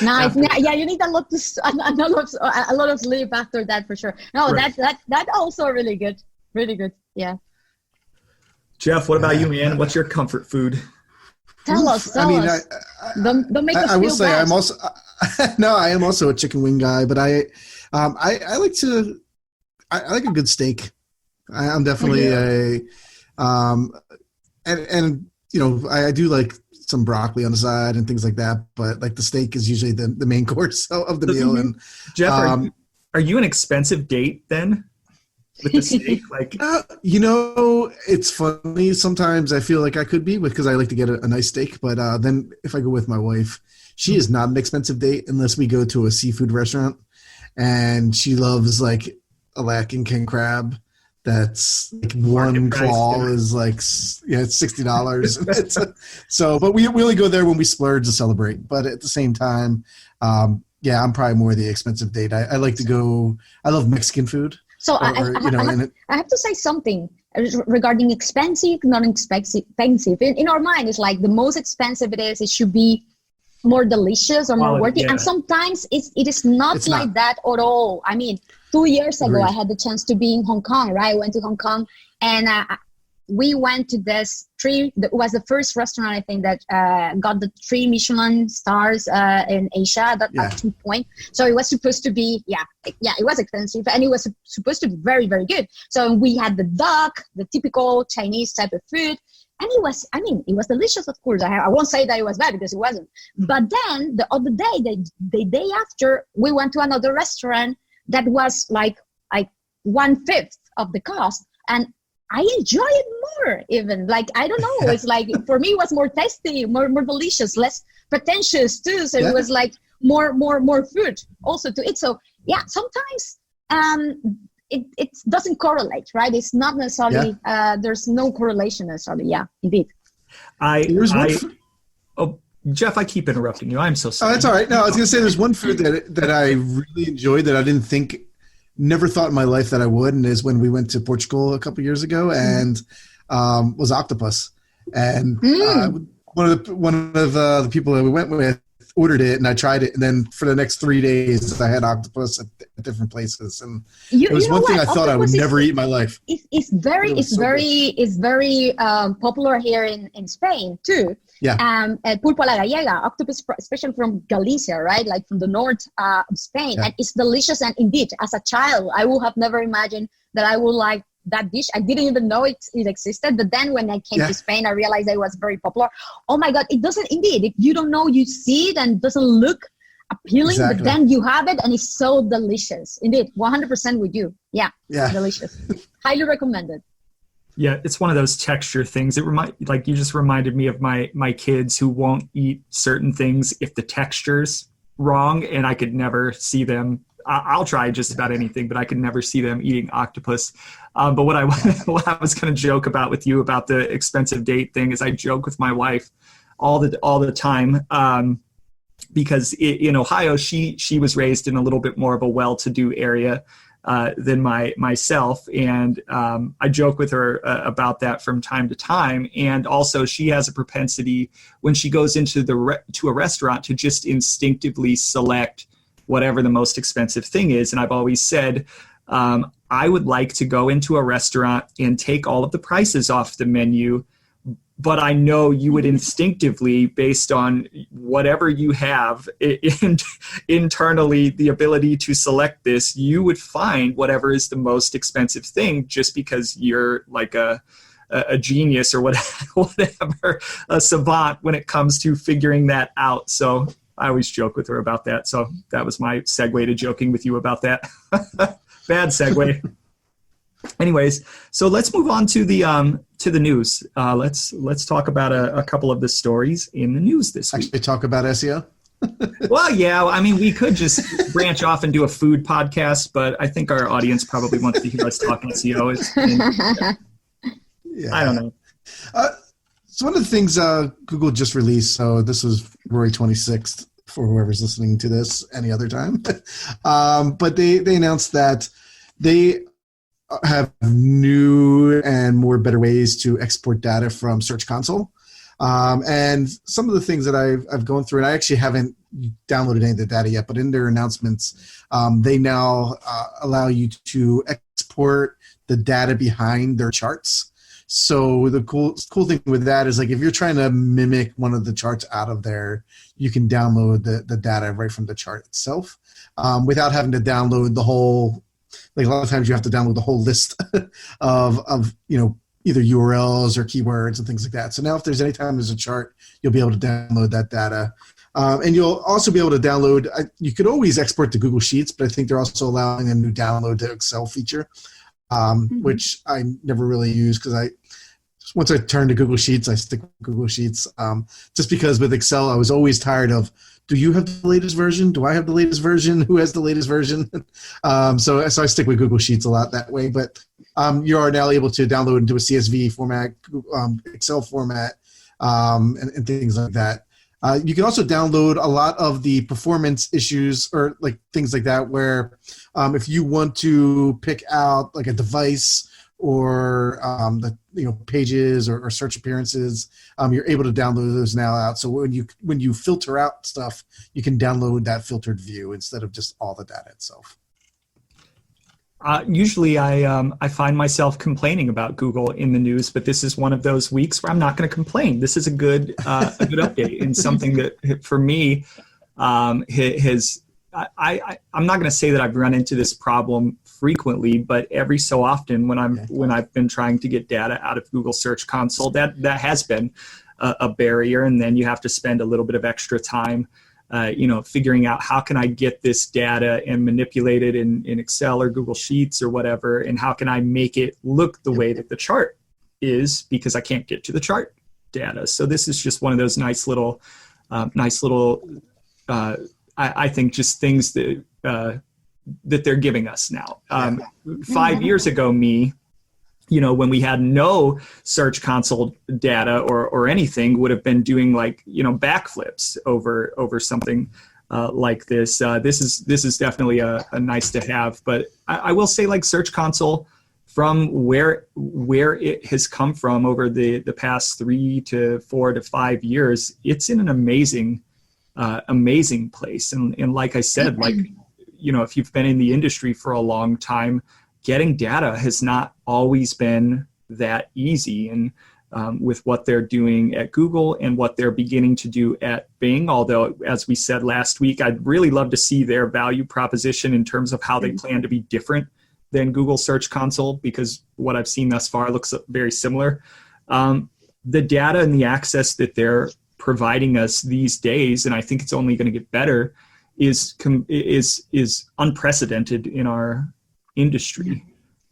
Nice. Yeah, you need a lot of sleep after that for sure. No, right. That also really good. Really good. Yeah. Jeff, what about you, man? What's your comfort food? Tell us. Don't make us I will feel say bad. I'm also I am also a chicken wing guy, but I like a good steak. I'm definitely And I do like some broccoli on the side and things like that, but like the steak is usually the main course of the meal. And Jeff, are you an expensive date then with the steak? Like, it's funny. Sometimes I feel like I could be, because I like to get a nice steak. But then if I go with my wife, she is not an expensive date unless we go to a seafood restaurant, and she loves like Alaskan king crab. That's like one claw is like, it's $60. But we really go there when we splurge to celebrate. But at the same time, I'm probably more the expensive date. I like to go. I love Mexican food. So I have to say something regarding expensive, non-expensive. In our mind, it's like the most expensive it should be more delicious or more worthy. Yeah. And sometimes it is not that at all. I mean, 2 years ago, I had the chance to be in Hong Kong, right? I went to Hong Kong, and we went to this it was the first restaurant, I think, that got the 3 Michelin stars in Asia at 2 point. So it was supposed to be, it was expensive, and it was supposed to be very, very good. So we had the duck, the typical Chinese type of food. And it was delicious, of course. I won't say that it was bad, because it wasn't. But then the other day, the day after, we went to another restaurant that was like 1/5 of the cost. And I enjoy it more, even. Like, I don't know. It's like, for me, it was more tasty, more delicious, less pretentious too. So it was like more food also to eat. So yeah, sometimes it doesn't correlate, right? It's not necessarily, there's no correlation necessarily. Yeah, indeed. Jeff, I keep interrupting you. I'm so sorry. Oh, that's all right. No, I was going to say there's one food that I really enjoyed that I never thought in my life that I would, and is when we went to Portugal a couple years ago, and was octopus. And one of the people that we went with ordered it, and I tried it, and then for the next 3 days I had octopus at different places, and it was one thing I thought I would never eat in my life. It's very popular here in Spain too. Pulpo a la gallega, octopus, especially from Galicia, right? Like from the north of Spain, and it's delicious. And indeed, as a child, I would have never imagined that I would like that dish. I didn't even know it existed. But then when I came to Spain, I realized that it was very popular. Oh my God, it doesn't, indeed. If you don't know, you see it and it doesn't look appealing, but then you have it and it's so delicious. Indeed, 100% with you. Yeah. Delicious. Highly recommended. Yeah, it's one of those texture things. You just reminded me of my kids who won't eat certain things if the texture's wrong, and I could never see them. I'll try just about anything, but I could never see them eating octopus. But what I was going to joke about with you about the expensive date thing is I joke with my wife all the time, because in Ohio she was raised in a little bit more of a well-to-do area than myself, and I joke with her about that from time to time. And also, she has a propensity when she goes into to a restaurant to just instinctively select whatever the most expensive thing is. And I've always said, I would like to go into a restaurant and take all of the prices off the menu, but I know you would instinctively, based on whatever you have internally, the ability to select this, you would find whatever is the most expensive thing, just because you're like a genius or whatever, a savant when it comes to figuring that out. So I always joke with her about that. So that was my segue to joking with you about that. Bad segue. Anyways, so let's move on to the news. Let's talk about a couple of the stories in the news this week. Actually, talk about SEO. Well, yeah. I mean, we could just branch off and do a food podcast, but I think our audience probably wants to hear us talk SEO. I don't know. So one of the things Google just released, so this was February 26th for whoever's listening to this any other time, but they announced that they have new and better ways to export data from Search Console. And some of the things that I've gone through, and I actually haven't downloaded any of the data yet, but in their announcements, they now allow you to export the data behind their charts. So the cool thing with that is, like, if you're trying to mimic one of the charts out of there, you can download the data right from the chart itself, without having to download the whole. Like, a lot of times you have to download the whole list of either URLs or keywords and things like that. So now if there's any time there's a chart, you'll be able to download that data. And you'll also be able to download, you could always export to Google Sheets, but I think they're also allowing a new download to Excel feature, which I never really use, because once I turn to Google Sheets, I stick with Google Sheets. Just because with Excel, I was always tired of, do you have the latest version? Do I have the latest version? Who has the latest version? So I stick with Google Sheets a lot that way. But you are now able to download into a CSV format, Excel format, and things like that. You can also download a lot of the performance issues or like things like that, where if you want to pick out like a device or pages or search appearances, you're able to download those now out. So when you filter out stuff, you can download that filtered view instead of just all the data itself. Usually I find myself complaining about Google in the news, but this is one of those weeks where I'm not going to complain. This is a good update, and something that for me has. I'm not going to say that I've run into this problem frequently, but every so often when I've been trying to get data out of Google Search Console, that has been a barrier, and then you have to spend a little bit of extra time figuring out how can I get this data and manipulate it in Excel or Google Sheets or whatever, and how can I make it look the way that the chart is, because I can't get to the chart data. So this is just one of those nice little I think just things that they're giving us now. 5 years ago, when we had no Search Console data or anything, would have been doing backflips over something like this. This is definitely a nice to have. But I will say, Search Console, from where it has come from over the past 3 to 4 to 5 years, it's in an amazing place. And like I said, if you've been in the industry for a long time, getting data has not always been that easy. And with what they're doing at Google and what they're beginning to do at Bing, although, as we said last week, I'd really love to see their value proposition in terms of how they plan to be different than Google Search Console, because what I've seen thus far looks very similar. The data and the access that they're providing us these days, and I think it's only going to get better, is unprecedented in our industry.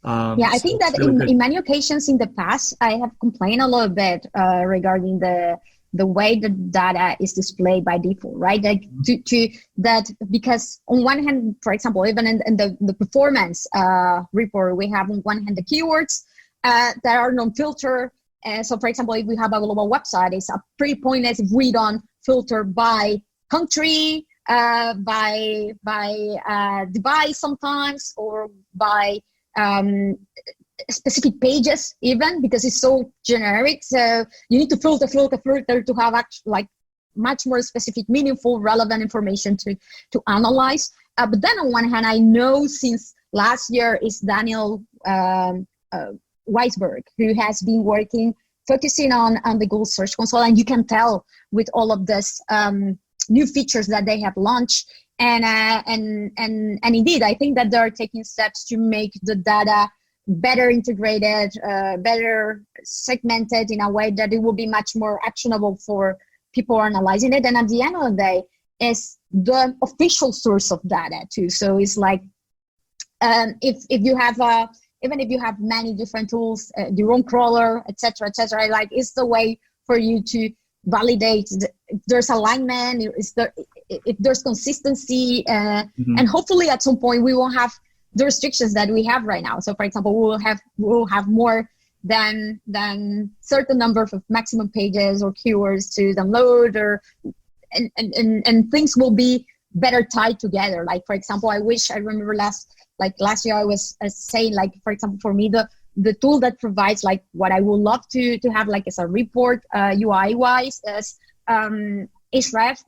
I think that really in many occasions in the past, I have complained a little bit regarding the way the data is displayed by default, right? To that, because on one hand, for example, even in the performance report, we have on one hand the keywords that are non-filtered. So, for example, if we have a global website, it's a pretty pointless if we don't filter by country, by device sometimes, or by specific pages even, because it's so generic. So you need to filter to have much more specific, meaningful, relevant information to analyze. But then on one hand, I know since last year is Daniel Weisberg, who has been focusing on the Google Search Console, and you can tell with all of this new features that they have launched, and indeed, I think that they're taking steps to make the data better integrated, better segmented in a way that it will be much more actionable for people analyzing it. And at the end of the day, it's the official source of data too. So it's if you have even if you have many different tools, your own crawler, etc., it's the way for you to validate if there's alignment, if there's consistency, and hopefully at some point we won't have the restrictions that we have right now. So, for example, we will have more than certain number of maximum pages or keywords to download, and things will be better tied together. Like, for example, I remember last year I was saying, for example, for me, the tool that provides what I would love to have as a report UI wise is Ahrefs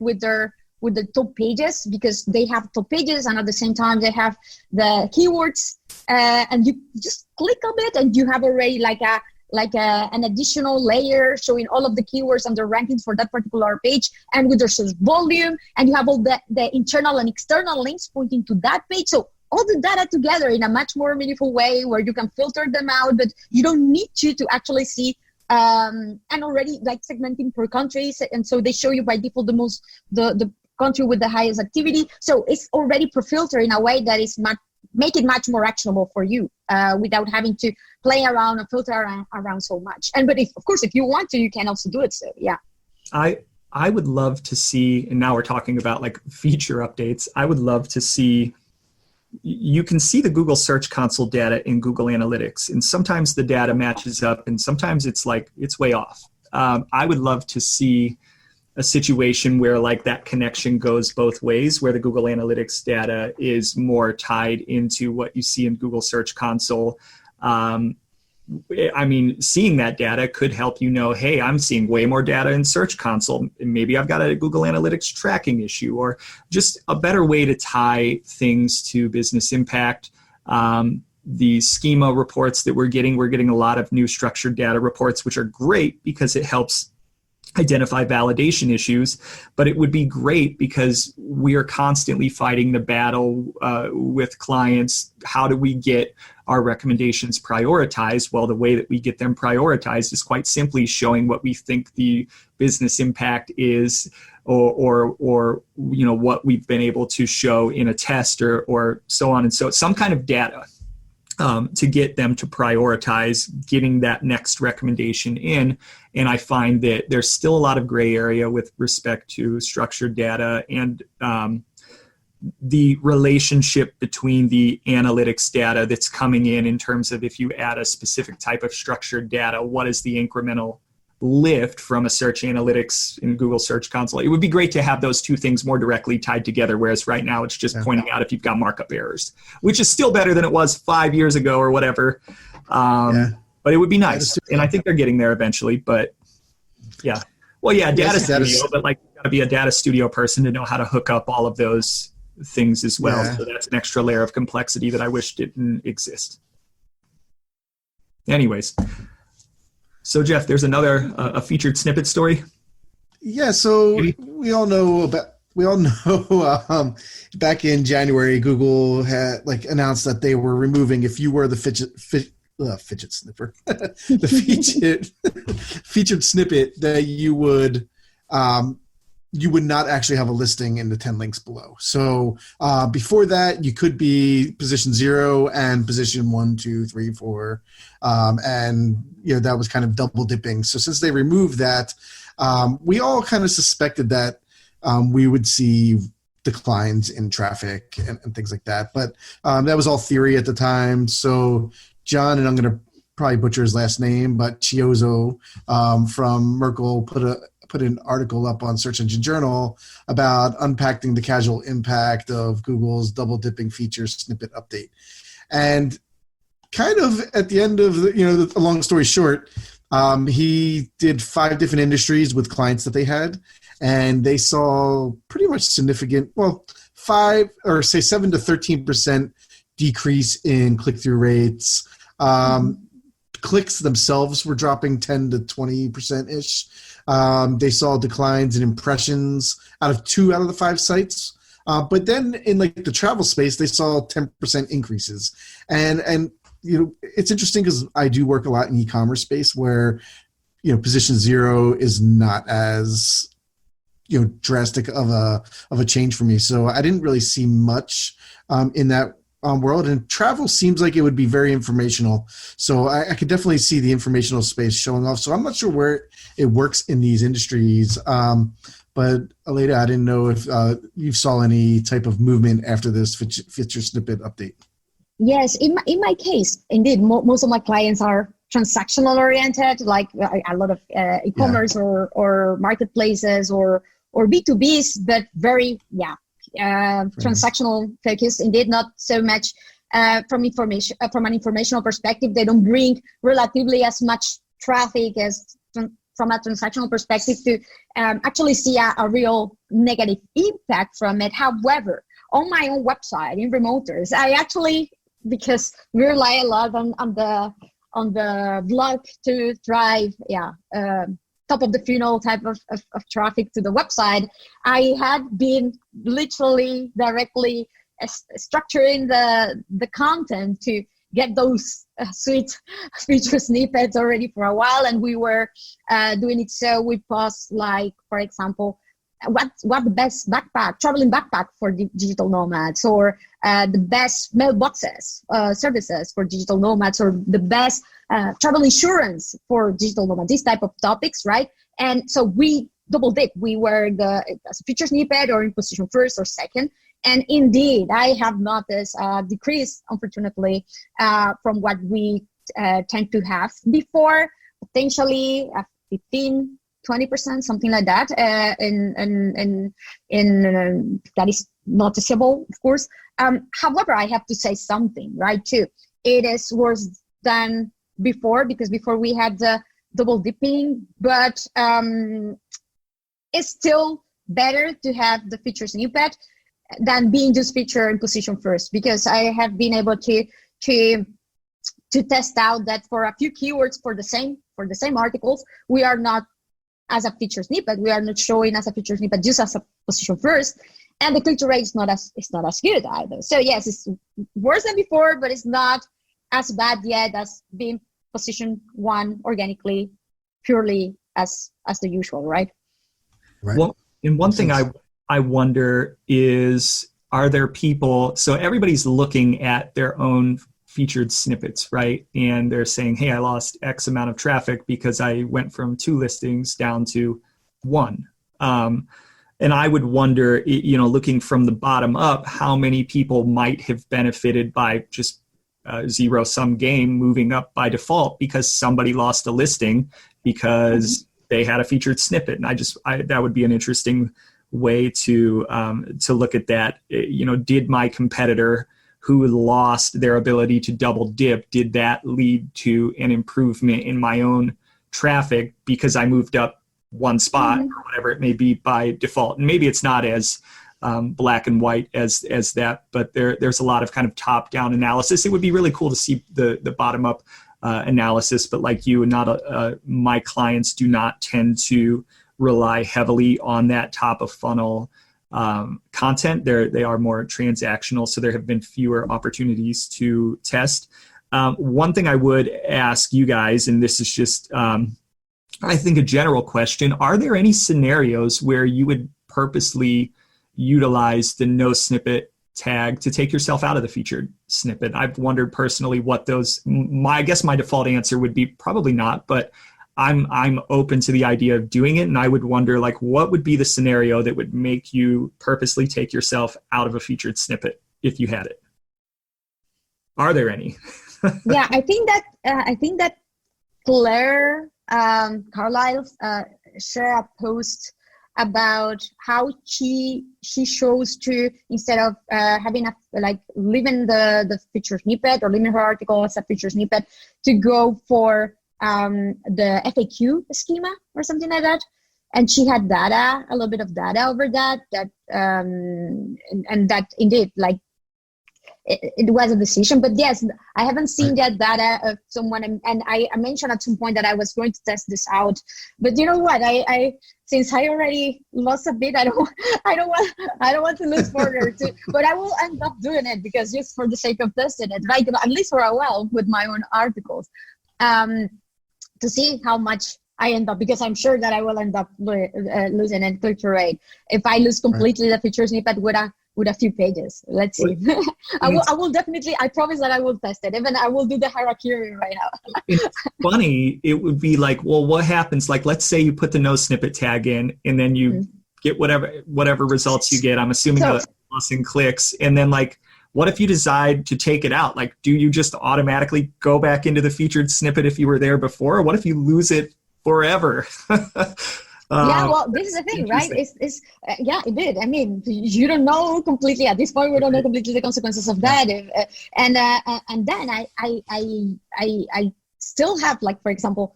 with the top pages, because they have top pages and at the same time they have the keywords, and you just click on it and you have already an additional layer showing all of the keywords and the rankings for that particular page, and with their search volume, and you have all the internal and external links pointing to that page. So all the data together in a much more meaningful way where you can filter them out, but you don't need to actually see and already segmenting per countries. And so they show you by default the country with the highest activity. So it's already pre-filtered in a way that is make it much more actionable for you without having to play around and filter around so much. But if you want to, you can also do it. So yeah. I would love to see, and now we're talking about feature updates. I would love to see, you can see the Google Search Console data in Google Analytics, and sometimes the data matches up and sometimes it's way off. I would love to see a situation where that connection goes both ways, where the Google Analytics data is more tied into what you see in Google Search Console. Seeing that data could help hey, I'm seeing way more data in Search Console. Maybe I've got a Google Analytics tracking issue, or just a better way to tie things to business impact. the schema reports that we're getting a lot of new structured data reports, which are great because it helps identify validation issues, but it would be great because we are constantly fighting the battle with clients. How do we get our recommendations prioritized? Well, the way that we get them prioritized is quite simply showing what we think the business impact is, or what we've been able to show in a test, or so on and so, some kind of data to get them to prioritize getting that next recommendation in. And I find that there's still a lot of gray area with respect to structured data and the relationship between the analytics data that's coming in terms of, if you add a specific type of structured data, what is the incremental lift from a search analytics in Google Search Console? It would be great to have those two things more directly tied together, whereas right now it's just pointing out if you've got markup errors, which is still better than it was 5 years ago or whatever. But it would be nice. And I think they're getting there eventually, but yeah. Well, yeah, data studio, but like you've got to be a data studio person to know how to hook up all of those things as well. Yeah. So that's an extra layer of complexity that I wish didn't exist. Anyways. So Jeff, there's another a featured snippet story. Yeah, so we all know back in January, Google had announced that they were removing, if you were the fidget snipper, the featured snippet, that you would not actually have a listing in the 10 links below. So before that, you could be position 0 and position 1, 2, 3, 4. And that was kind of double dipping. So since they removed that, we all kind of suspected that we would see declines in traffic and things like that. But that was all theory at the time. So John, and I'm going to probably butcher his last name, but Chiozo from Merkle put an article up on Search Engine Journal about unpacking the casual impact of Google's double dipping feature snippet update. And kind of at the end of the long story short, he did 5 different industries with clients that they had, and they saw pretty much significant, 7 to 13% decrease in click-through rates. Clicks themselves were dropping 10 to 20% ish. They saw declines in impressions out of 2 out of the 5 sites. But then in the travel space, they saw 10% increases. And it's interesting because I do work a lot in e-commerce space where, position 0 is not as, drastic of a change for me. So I didn't really see much in that world, and travel seems like it would be very informational. So I could definitely see the informational space showing off. So I'm not sure where it works in these industries. But Aleyda, I didn't know if you saw any type of movement after this feature snippet update. Yes, in my case, indeed, most of my clients are transactional oriented, like a lot of e-commerce or marketplaces or B2Bs, but very transactional focus. Indeed, not so much from an informational perspective. They don't bring relatively as much traffic as from a transactional perspective to actually see a real negative impact from it. However, on my own website in Remoters, I actually, because we rely a lot on the blog to drive top of the funnel type of traffic to the website, I had been literally directly structuring the content to get those sweet feature snippets already for a while, and we were doing it. So we post, like, for example, what the best traveling backpack for digital nomads, or the best mailboxes services for digital nomads, or the best travel insurance for digital nomads, these type of topics, right? And so we double dip. We were as a feature snippet or in position 1st or 2nd. And indeed, I have noticed a decrease, unfortunately, from what we tend to have before, potentially 15, 20%, something like that. In that is noticeable, of course. However, I have to say something, right, too. It is worse than before, because before we had the double dipping, but it's still better to have the feature snippet than being just featured in position 1st, because I have been able to to test out that for a few keywords for the same articles, we are not as a feature snippet. We are not showing as a feature snippet just as a position first, and the click-through rate is not as good either. So yes, it's worse than before, but it's not as bad yet as being position one organically, purely as the usual, right? Right. Well, and one thing I wonder is, are there people, so everybody's looking at their own featured snippets, right? And they're saying, hey, I lost X amount of traffic because I went from 2 listings down to 1. And I would wonder, looking from the bottom up, how many people might have benefited by just zero-sum game moving up by default because somebody lost a listing because they had a featured snippet. And that would be an interesting way to look at that. Did my competitor who lost their ability to double dip, did that lead to an improvement in my own traffic because I moved up 1 spot or whatever it may be by default? And maybe it's not as black and white as that, but there's a lot of kind of top-down analysis. It would be really cool to see the bottom-up analysis, but like you, my clients do not tend to rely heavily on that top of funnel content. They are more transactional, so there have been fewer opportunities to test. One thing I would ask you guys, and this is just I think a general question, are there any scenarios where you would purposely utilize the no snippet tag to take yourself out of the featured snippet? I've wondered personally what those, I guess my default answer would be probably not, but I'm open to the idea of doing it. And I would wonder, like, what would be the scenario that would make you purposely take yourself out of a featured snippet if you had it? Are there any? Yeah, I think that Claire Carlisle shared a post about how she chose to, instead of having leaving the feature snippet or leaving her article as a feature snippet, to go for the FAQ schema or something like that. And she had a little bit of data over that and that indeed, like, it was a decision. But yes, I haven't seen that data of someone, and I mentioned at some point that I was going to test this out. But you know what? I since I already lost a bit, I don't want to lose further. But I will end up doing it, because just for the sake of testing it, right? At least for a while with my own articles, to see how much I end up, because I'm sure that I will end up losing in click-through rate if I lose completely the feature snippet with a few pages. Let's see. I will definitely, I promise that I will test it. Even I will do the hierarchy right now. It's funny. It would be like, well, what happens? Like, let's say you put the no snippet tag in, and then you get whatever results you get. I'm assuming the loss in clicks. And then, like, what if you decide to take it out? Like, do you just automatically go back into the featured snippet if you were there before? Or what if you lose it forever? Yeah, well, this is the thing, right? Yeah, it did. I mean, you don't know completely at this point. We don't know completely the consequences of that, and then I still have, like, for example,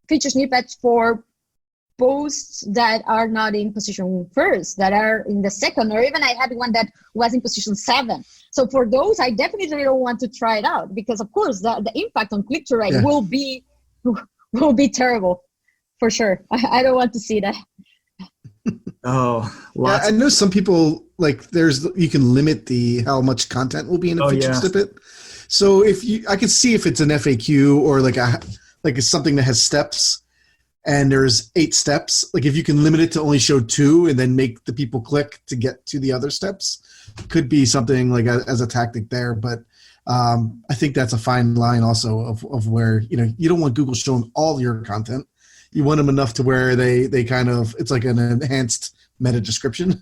feature snippets for posts that are not in position first, that are in the second, or even I had one that was in position 7. So for those, I definitely don't want to try it out, because of course the impact on click-through rate will be terrible. For sure. I don't want to see that. Yeah, I know some people, like, you can limit how much content will be in a featured snippet. So I could see if it's an FAQ or like it's something that has steps and there's 8 steps. Like, if you can limit it to only show 2 and then make the people click to get to the other steps, could be something like as a tactic there. But I think that's a fine line also of where, you don't want Google showing all your content. You want them enough to where they kind of, it's like an enhanced meta description,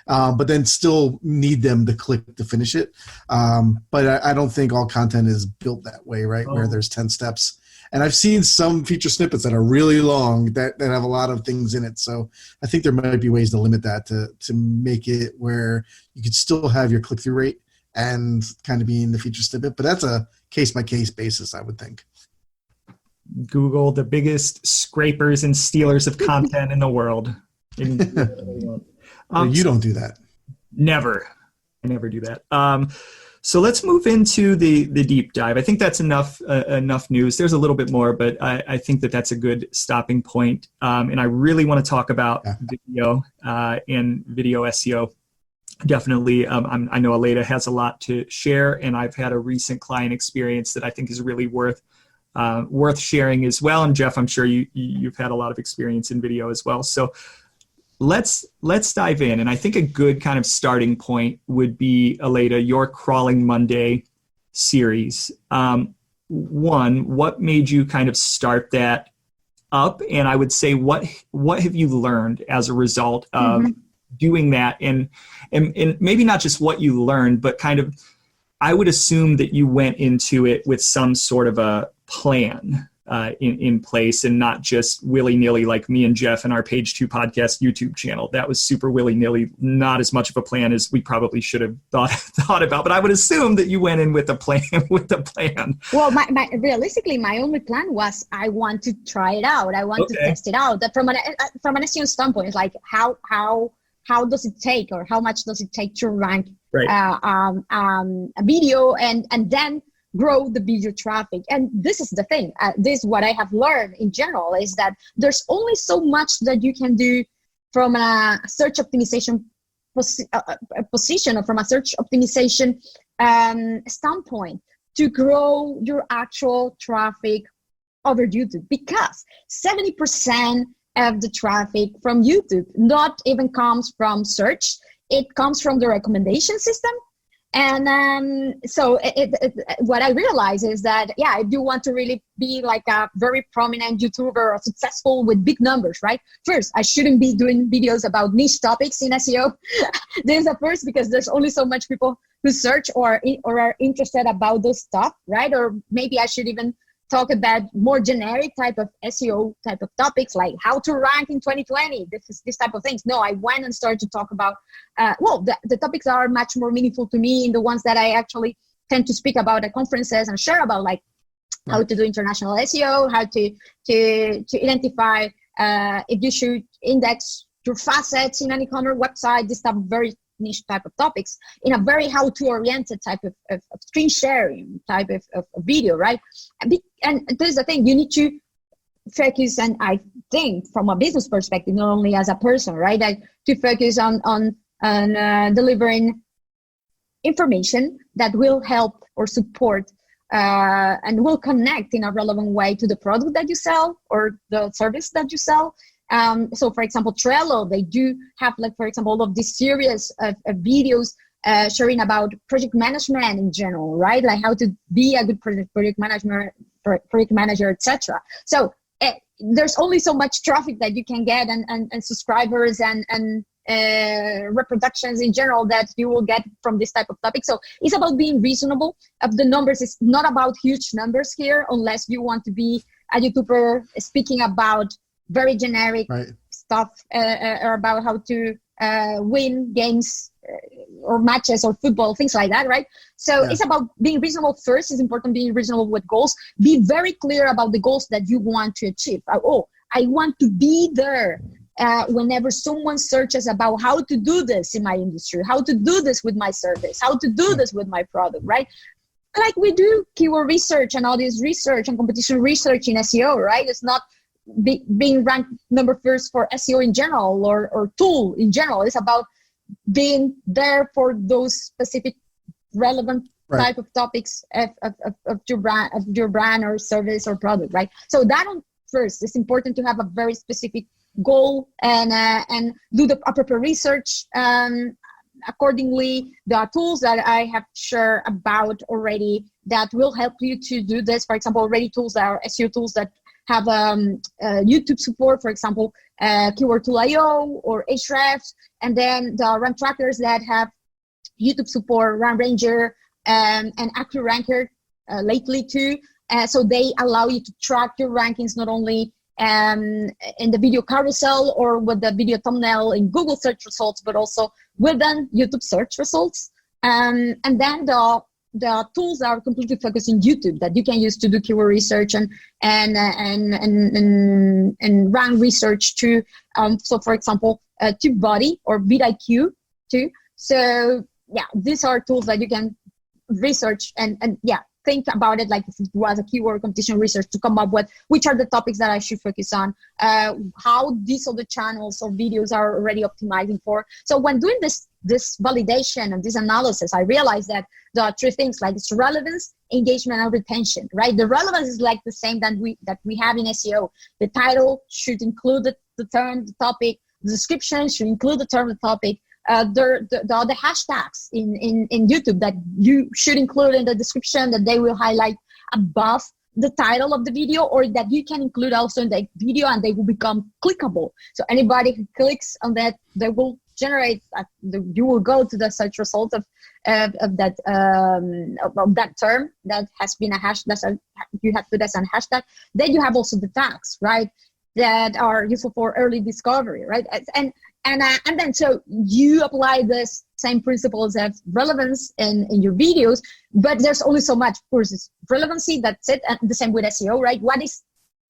but then still need them to click to finish it. But I don't think all content is built that way, right? Where there's 10 steps. And I've seen some feature snippets that are really long that have a lot of things in it. So I think there might be ways to limit that to make it where you could still have your click-through rate and kind of be in the feature snippet. But that's a case-by-case basis, I would think. Google, the biggest scrapers and stealers of content in the world. You don't do that. Never. I never do that. So let's move into the deep dive. I think that's enough news. There's a little bit more, but I think that's a good stopping point. And I really want to talk about video and video SEO. Definitely. I know Aleyda has a lot to share, and I've had a recent client experience that I think is really worth sharing as well. And Jeff, I'm sure you've had a lot of experience in video as well. So let's dive in. And I think a good kind of starting point would be, Aleyda, your Crawling Monday series. One, what made you kind of start that up? And I would say, what have you learned as a result of doing that? And maybe not just what you learned, but kind of, I would assume that you went into it with some sort of a plan in place, and not just willy-nilly like me and Jeff and our Page 2 podcast YouTube channel. That was super willy-nilly, not as much of a plan as we probably should have thought about. But I would assume that you went in with a plan. Well, realistically, my only plan was I want to try it out. I want to test it out. That from an SEO standpoint, it's like how does it take, or how much does it take to rank a video and then grow the video traffic. And this is the thing. This is what I have learned in general, is that there's only so much that you can do from a search optimization position, or from a search optimization standpoint, to grow your actual traffic over YouTube, because 70% of the traffic from YouTube not even comes from search. It comes from the recommendation system. And so what I realize is that, if you want to really be like a very prominent YouTuber or successful with big numbers, right? First, I shouldn't be doing videos about niche topics in SEO. This is the first, because there's only so much people who search or are interested about those stuff, right? Or maybe I should even talk about more generic type of SEO type of topics, like how to rank in 2020, this type of things. No, I went and started to talk about, the topics are much more meaningful to me, in the ones that I actually tend to speak about at conferences and share about, like how to do international SEO, how to identify if you should index your facets in an e-commerce website, this type of very niche type of topics, in a very how-to oriented type of screen sharing type of video, right? And this is the thing, you need to focus, and I think from a business perspective, not only as a person, right, to focus on delivering information that will help or support and will connect in a relevant way to the product that you sell or the service that you sell. So for example, Trello, they do have, like, for example, all of this series of videos sharing about project management in general, right? Like how to be a good project manager, etc. So there's only so much traffic that you can get, and subscribers and reproductions in general that you will get from this type of topic. So it's about being reasonable. Of the numbers, it's not about huge numbers here, unless you want to be a YouTuber speaking about very generic stuff, or about how to win games or matches or football, things like that, right? So it's about being reasonable first. It's important being reasonable with goals. Be very clear about the goals that you want to achieve. I want to be there whenever someone searches about how to do this in my industry, how to do this with my service, how to do this with my product, right? Like we do keyword research and audience research and competition research in SEO, right? It's not being ranked number first for SEO in general or tool in general. It's about being there for those specific relevant type of topics of your brand or service or product, right? So that on first, it's important to have a very specific goal and do the appropriate research. Accordingly, there are tools that I have shared about already that will help you to do this. For example, already tools that are SEO tools that have YouTube support, for example, Keyword Tool.io or Ahrefs, and then the rank trackers that have YouTube support, Rank Ranger and AccuRanker lately too. So they allow you to track your rankings not only in the video carousel or with the video thumbnail in Google search results, but also within YouTube search results. And then the tools are completely focused in YouTube that you can use to do keyword research and rank research too. So for example, TubeBuddy or vidIQ too. So yeah, these are tools that you can research and think about it like if it was a keyword competition research to come up with which are the topics that I should focus on, how these other channels or videos are already optimizing for. So when doing this validation and this analysis, I realized that there are three things, like it's relevance, engagement, and retention, right? The relevance is like the same that we have in SEO. The title should include the term, the topic. The description should include the term, the topic. The hashtags in YouTube that you should include in the description, that they will highlight above the title of the video, or that you can include also in the video, and they will become clickable. So anybody who clicks on that, they will generate. You will go to the search result of that term that has been a hash. You have to put as a hashtag. Then you have also the tags, right, that are useful for early discovery, right? And then so you apply this same principles of relevance in your videos, but there's only so much. Of course, it's relevancy, that's it. And the same with SEO, right? What is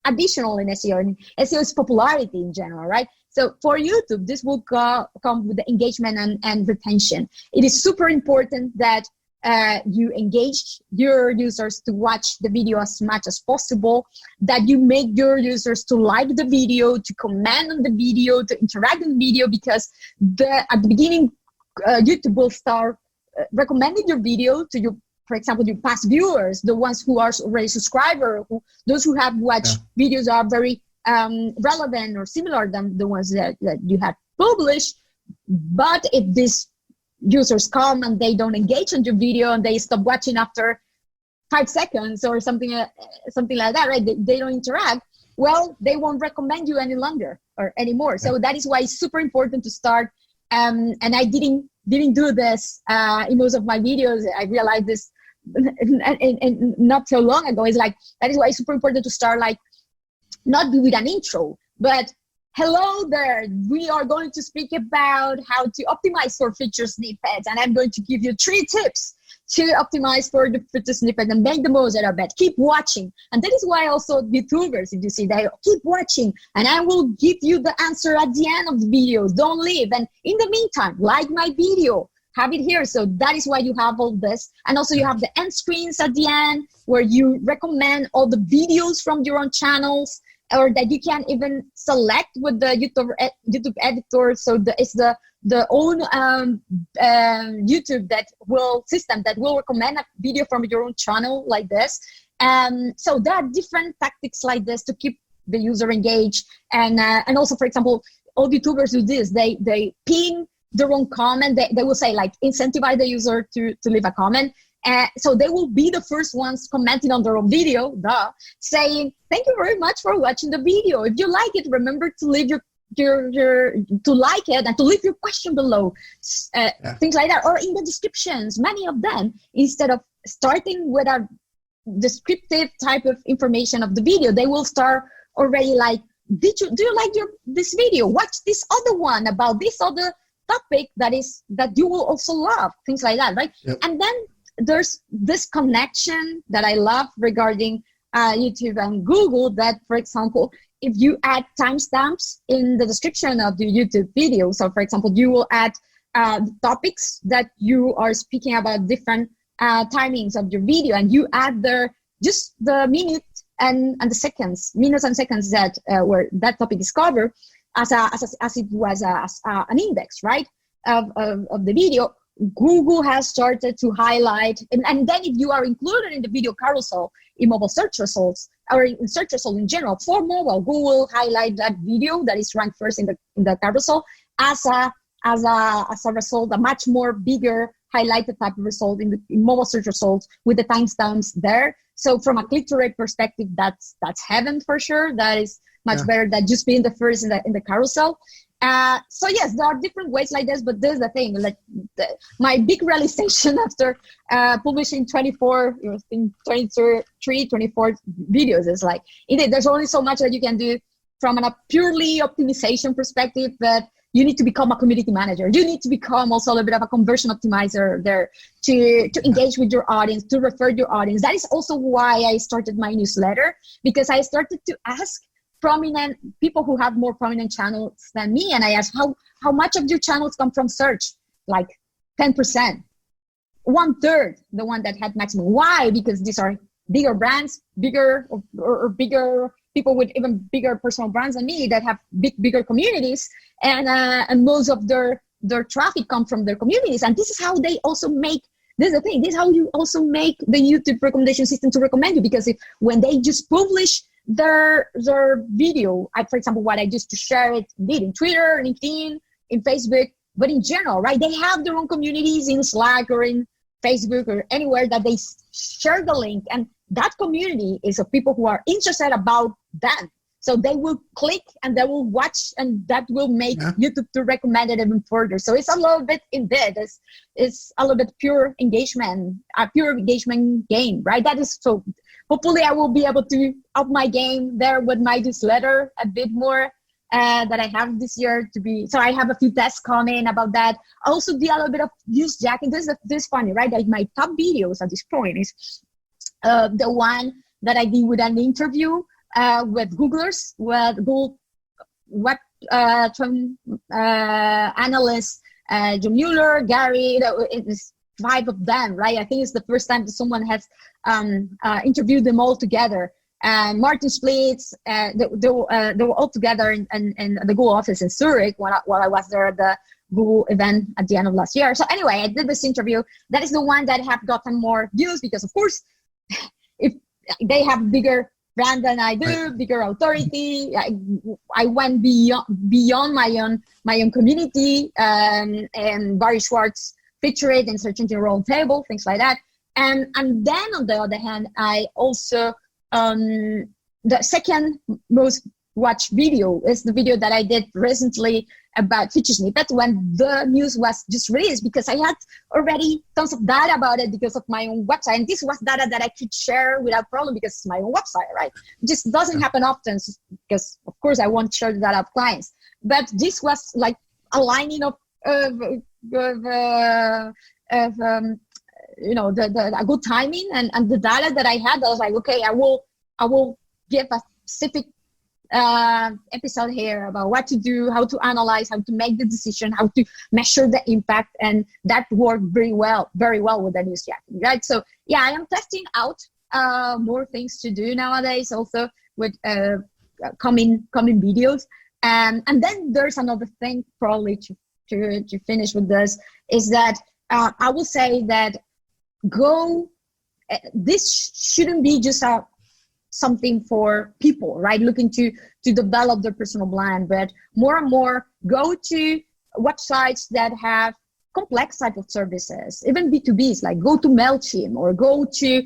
additional in SEO? And SEO is popularity in general, right? So for YouTube, this will come with the engagement and retention. It is super important that you engage your users to watch the video as much as possible, that you make your users to like the video, to comment on the video, to interact in the video, because at the beginning, YouTube will start recommending your video to your, for example, your past viewers, the ones who are already subscribers, those who have watched videos are very relevant or similar than the ones that you have published. But if this users come and they don't engage on your video and they stop watching after 5 seconds or something like that, right? They don't interact. Well, they won't recommend you any longer or anymore. So that is why it's super important to start. And I didn't do this in most of my videos. I realized this not so long ago. It's like, that is why it's super important to start, like, not with an intro, but hello there, we are going to speak about how to optimize for feature snippets, and I'm going to give you 3 tips to optimize for the feature snippet and make the most out of it. Keep watching. And that is why also YouTubers, if you see, they keep watching, and I will give you the answer at the end of the video. Don't leave. And in the meantime, like my video, have it here. So that is why you have all this. And also you have the end screens at the end where you recommend all the videos from your own channels, or that you can even select with the YouTube editor. So it's the own YouTube system that will recommend a video from your own channel like this. So there are different tactics like this to keep the user engaged. And also, for example, all YouTubers do this. They pin their own comment. They will say, like, incentivize the user to leave a comment. So they will be the first ones commenting on their own video, saying, thank you very much for watching the video. If you like it, remember to leave to like it and to leave your question below. Things like that. Or in the descriptions, many of them, instead of starting with a descriptive type of information of the video, they will start already like, do you like this video? Watch this other one about this other topic that you will also love. Things like that, right? Yep. And then there's this connection that I love regarding YouTube and Google, that, for example, if you add timestamps in the description of the YouTube video, so for example, you will add topics that you are speaking about, different timings of your video, and you add just the minutes and seconds that where that topic is covered as it was an index, right, of the video. Google has started to highlight, and then if you are included in the video carousel in mobile search results, or in search results in general for mobile, Google will highlight that video that is ranked first in the carousel as a result, a much more bigger highlighted type of result in mobile search results with the timestamps there. So from a click-through rate perspective, that's heaven for sure. That is much better than just being the first in the carousel. So yes, there are different ways like this, but this is the thing. Like my big realization after publishing 24 videos is like, indeed, there's only so much that you can do from a purely optimization perspective, but you need to become a community manager. You need to become also a little bit of a conversion optimizer there to engage with your audience, to refer your audience. That is also why I started my newsletter, because I started to ask prominent people who have more prominent channels than me, and I asked how much of your channels come from search? Like 10%. 1/3 the one that had maximum. Why? Because these are bigger brands, bigger or bigger people with even bigger personal brands than me that have bigger communities, and most of their traffic come from their communities. And this is how they also make. This is the thing. This is how you also make the YouTube recommendation system to recommend you, because when they just publish their video, for example, what I used to share it did in Twitter, LinkedIn, in Facebook, but in general, right? They have their own communities in Slack or in Facebook or anywhere that they share the link, and that community is of people who are interested about that. So they will click and they will watch, and that will make YouTube to recommend it even further. So it's a little bit indeed, it's a little bit pure engagement game, right? That is so. Hopefully, I will be able to up my game there with my newsletter a bit more that I have this year to be. So I have a few tests coming about that. I also did a little bit of newsjacking. This is funny, right? Like my top videos at this point is the one that I did with an interview with Googlers, with Google web analysts, John Mueller, Gary. It's 5 of them, right? I think it's the first time that someone has interviewed them all together. Martin Splitz, they were all together in the Google office in Zurich while I was there at the Google event at the end of last year. So anyway, I did this interview. That is the one that have gotten more views because, of course, if they have bigger brand than I do, bigger authority. I went beyond my own community, and Barry Schwartz featured in Search Engine Roundtable, things like that. And then on the other hand, I also the second most watched video is the video that I did recently about feature snippet when the news was just released, because I had already tons of data about it because of my own website. And this was data that I could share without problem because it's my own website, right? It just doesn't happen often because, of course, I won't share the data of clients. But this was like a lining of the good timing and the data that I had. I was like, okay, I will give a specific episode here about what to do, how to analyze, how to make the decision, how to measure the impact, and that worked very well with the newsjacking, right? So yeah, I am testing out more things to do nowadays, also with coming videos, and then there's another thing probably to finish with this is that I will say that this shouldn't be just something for people, right? Looking to develop their personal brand, but more and more go to websites that have complex type of services, even B2Bs, like go to MailChimp or go to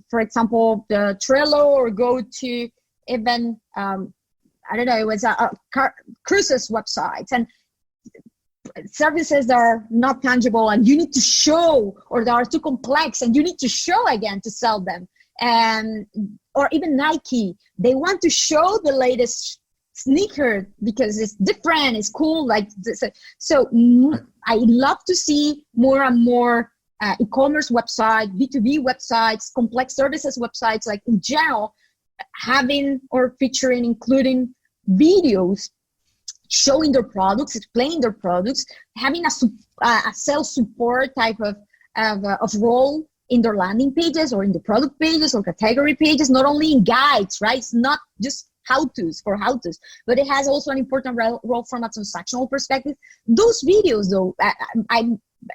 for example, the Trello, or go to even, I don't know, it was a cruises websites and services that are not tangible and you need to show, or that are too complex and you need to show again to sell them. Or even Nike, they want to show the latest sneaker because it's different, it's cool. Like this. So I love to see more and more e-commerce websites, B2B websites, complex services websites, like in general, having or featuring, including videos showing their products, explaining their products, having a sales support type of role in their landing pages or in the product pages or category pages, not only in guides, right? It's not just how-tos, but it has also an important role from a transactional perspective. Those videos, though,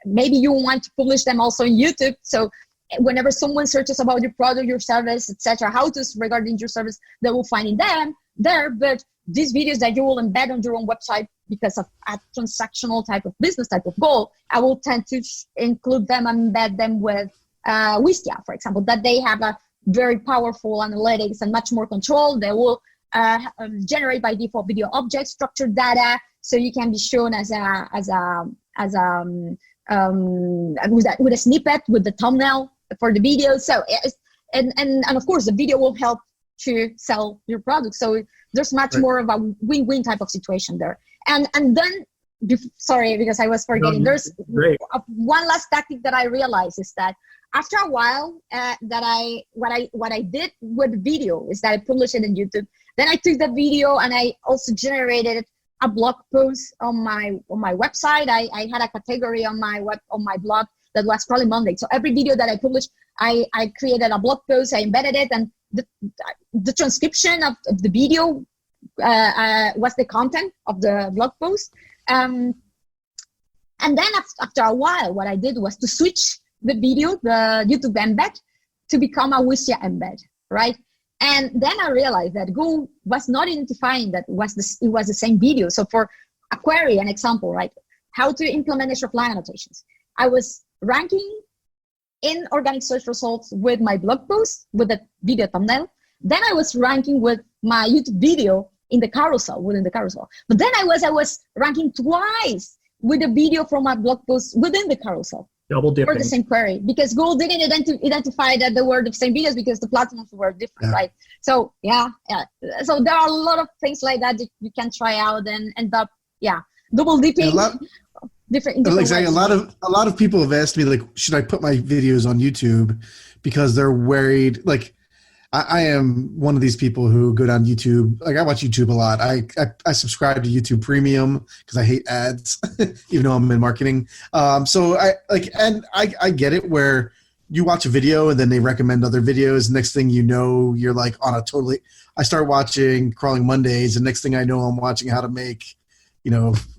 maybe you want to publish them also on YouTube. So whenever someone searches about your product, your service, etc., how-tos regarding your service, they will find in them there. But these videos that you will embed on your own website because of a transactional type of business type of goal, I will tend to include them and embed them with Wistia, for example, that they have a very powerful analytics and much more control. They will generate by default video objects, structured data, so you can be shown with a snippet with the thumbnail for the video. So and of course the video will help to sell your product. So there's much more of a win-win type of situation there. And then, sorry, because I was forgetting, there's one last tactic that I realized is that after a while, what I did with video is that I published it on YouTube. Then I took the video and I also generated a blog post on my website. I had a category on my blog that was probably Monday. So every video that I published, I created a blog post, I embedded it, and the transcription of the video was the content of the blog post. And then after a while, what I did was to switch the video, the YouTube embed, to become a Wistia embed, right? And then I realized that Google was not identifying that it was the same video. So for a query, an example, right? How to implement hreflang annotations. I was ranking in organic search results with my blog post with the video thumbnail. Then I was ranking with my YouTube video in the carousel, within the carousel. But then I was ranking twice with a video from my blog post within the carousel. Double dipping. For the same query, because Google didn't identify that they were the same videos because the platforms were different, right? So yeah. So there are a lot of things like that you can try out and end up, double dipping. Different exactly. ways. A lot of people have asked me, like, should I put my videos on YouTube, because they're worried. Like, I am one of these people who go down YouTube. Like, I watch YouTube a lot. I subscribe to YouTube Premium because I hate ads, even though I'm in marketing. So I get it, where you watch a video and then they recommend other videos. Next thing you know, you're like on a totally. I start watching Crawling Mondays, and next thing I know, I'm watching how to make,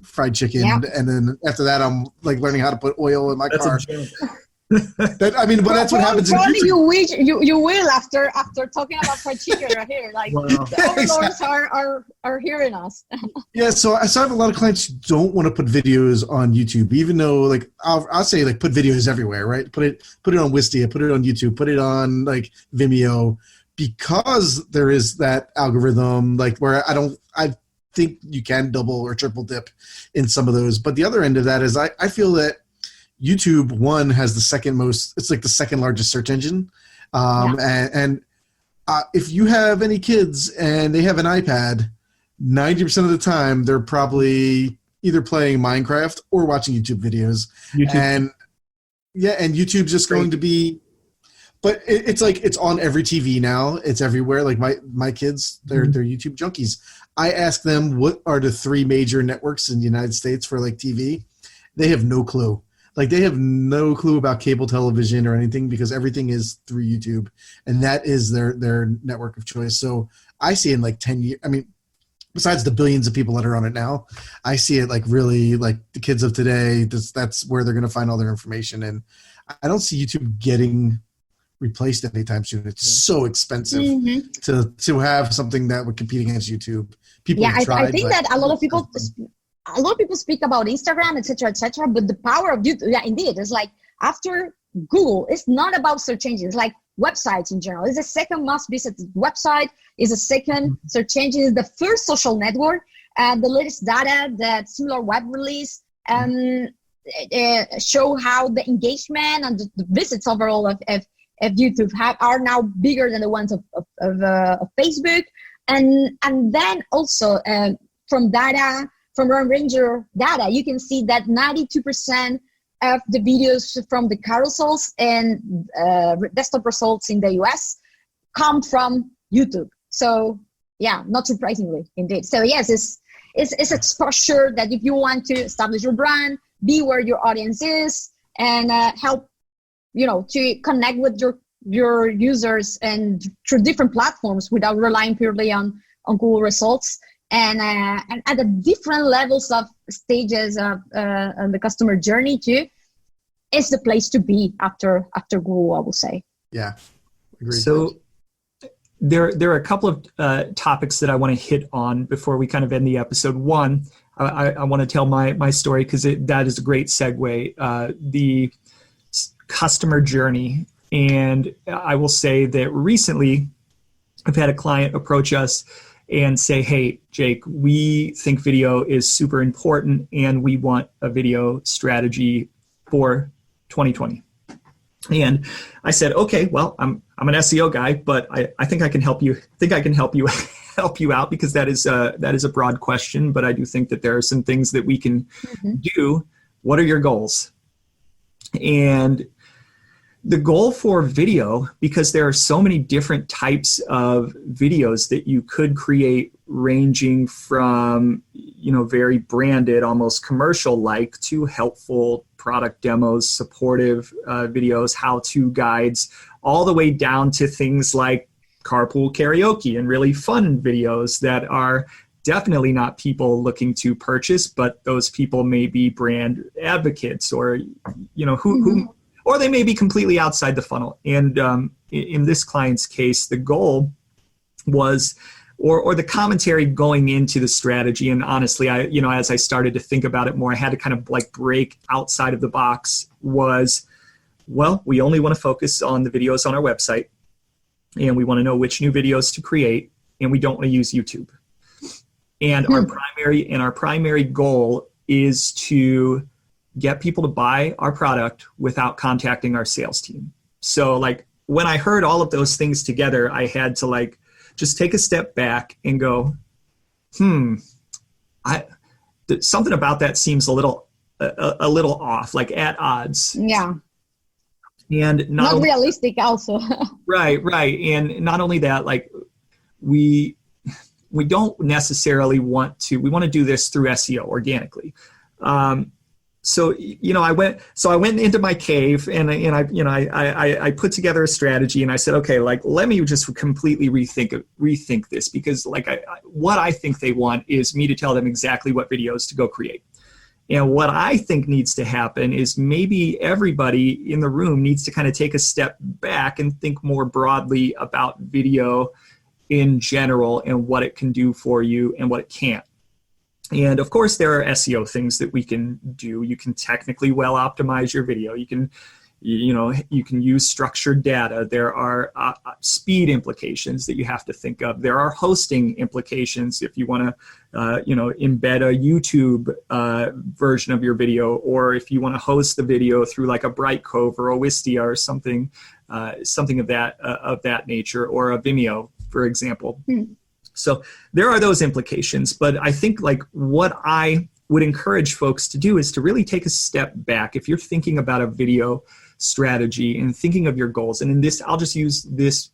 fried chicken, and then after that, I'm like learning how to put oil in my car. But that's what happens in YouTube. You will after talking about fried chicken right here. Like, the overlords are hearing us. Yeah, so I have a lot of clients who don't want to put videos on YouTube, even though, like, I'll say, like, put videos everywhere, right? Put it on Wistia, put it on YouTube, put it on, like, Vimeo, because there is that algorithm, like, where I think you can double or triple dip in some of those. But the other end of that is I feel that YouTube, one, has the second most, it's like the second largest search engine. And if you have any kids and they have an iPad, 90% of the time they're probably either playing Minecraft or watching YouTube videos. And YouTube's just going to be, but it's like, it's on every TV now. It's everywhere. Like my kids, they're YouTube junkies. I ask them, what are the 3 major networks in the United States for, like, TV? They have no clue. Like, they have no clue about cable television or anything, because everything is through YouTube, and that is their network of choice. So I see in like 10 years, I mean, besides the billions of people that are on it now, I see it like really like the kids of today, that's where they're going to find all their information. And I don't see YouTube getting replaced anytime soon. It's so expensive to have something that would compete against YouTube. People have tried, I think that a lot of people speak about Instagram, etc., but the power of YouTube, indeed, it's like after Google, it's not about search engines, like websites in general. It's the second most visited website, is the second search engine, is the first social network. The latest data that Similar Web released show how the engagement and the visits overall of YouTube are now bigger than the ones of Facebook. And then also from Ranger data, you can see that 92% of the videos from the carousels and desktop results in the US come from YouTube. So not surprisingly, indeed. So yes, it's exposure that if you want to establish your brand, be where your audience is, and help to connect with your users and through different platforms without relying purely on Google results. And at the different levels of stages of the customer journey too, is the place to be after Google, I would say. Yeah, agreed. So there are a couple of topics that I want to hit on before we kind of end the episode. One, I want to tell my story, because that is a great segue. The customer journey, and I will say that recently I've had a client approach us and say, hey, Jake, we think video is super important and we want a video strategy for 2020. And I said, okay, well, I'm an SEO guy, but I think I can help you. Help you out, because that is a broad question, but I do think that there are some things that we can do. What are your goals? And the goal for video, because there are so many different types of videos that you could create, ranging from, very branded, almost commercial-like, to helpful product demos, supportive videos, how-to guides, all the way down to things like carpool karaoke and really fun videos that are definitely not people looking to purchase, but those people may be brand advocates, or who or they may be completely outside the funnel. And in this client's case, the goal was, or the commentary going into the strategy, and honestly, as I started to think about it more, I had to kind of like break outside of the box, was, well, we only want to focus on the videos on our website, and we want to know which new videos to create, and we don't want to use YouTube. And our primary goal is to get people to buy our product without contacting our sales team. So like when I heard all of those things together, I had to like just take a step back and go, something about that seems a little off, like at odds. Yeah. And not realistic also. Right. And not only that, like we don't necessarily want to, we want to do this through SEO organically. So I went into my cave and I put together a strategy, and I said, okay, like, let me just completely rethink this, because like what I think they want is me to tell them exactly what videos to go create. And what I think needs to happen is maybe everybody in the room needs to kind of take a step back and think more broadly about video in general and what it can do for you and what it can't. And of course, there are SEO things that we can do. You can technically well optimize your video. You can use structured data. There are speed implications that you have to think of. There are hosting implications if you want to, embed a YouTube version of your video, or if you want to host the video through like a Brightcove or a Wistia or something of that nature, or a Vimeo, for example. So there are those implications, but I think like what I would encourage folks to do is to really take a step back. If you're thinking about a video strategy and thinking of your goals, and in this, I'll just use this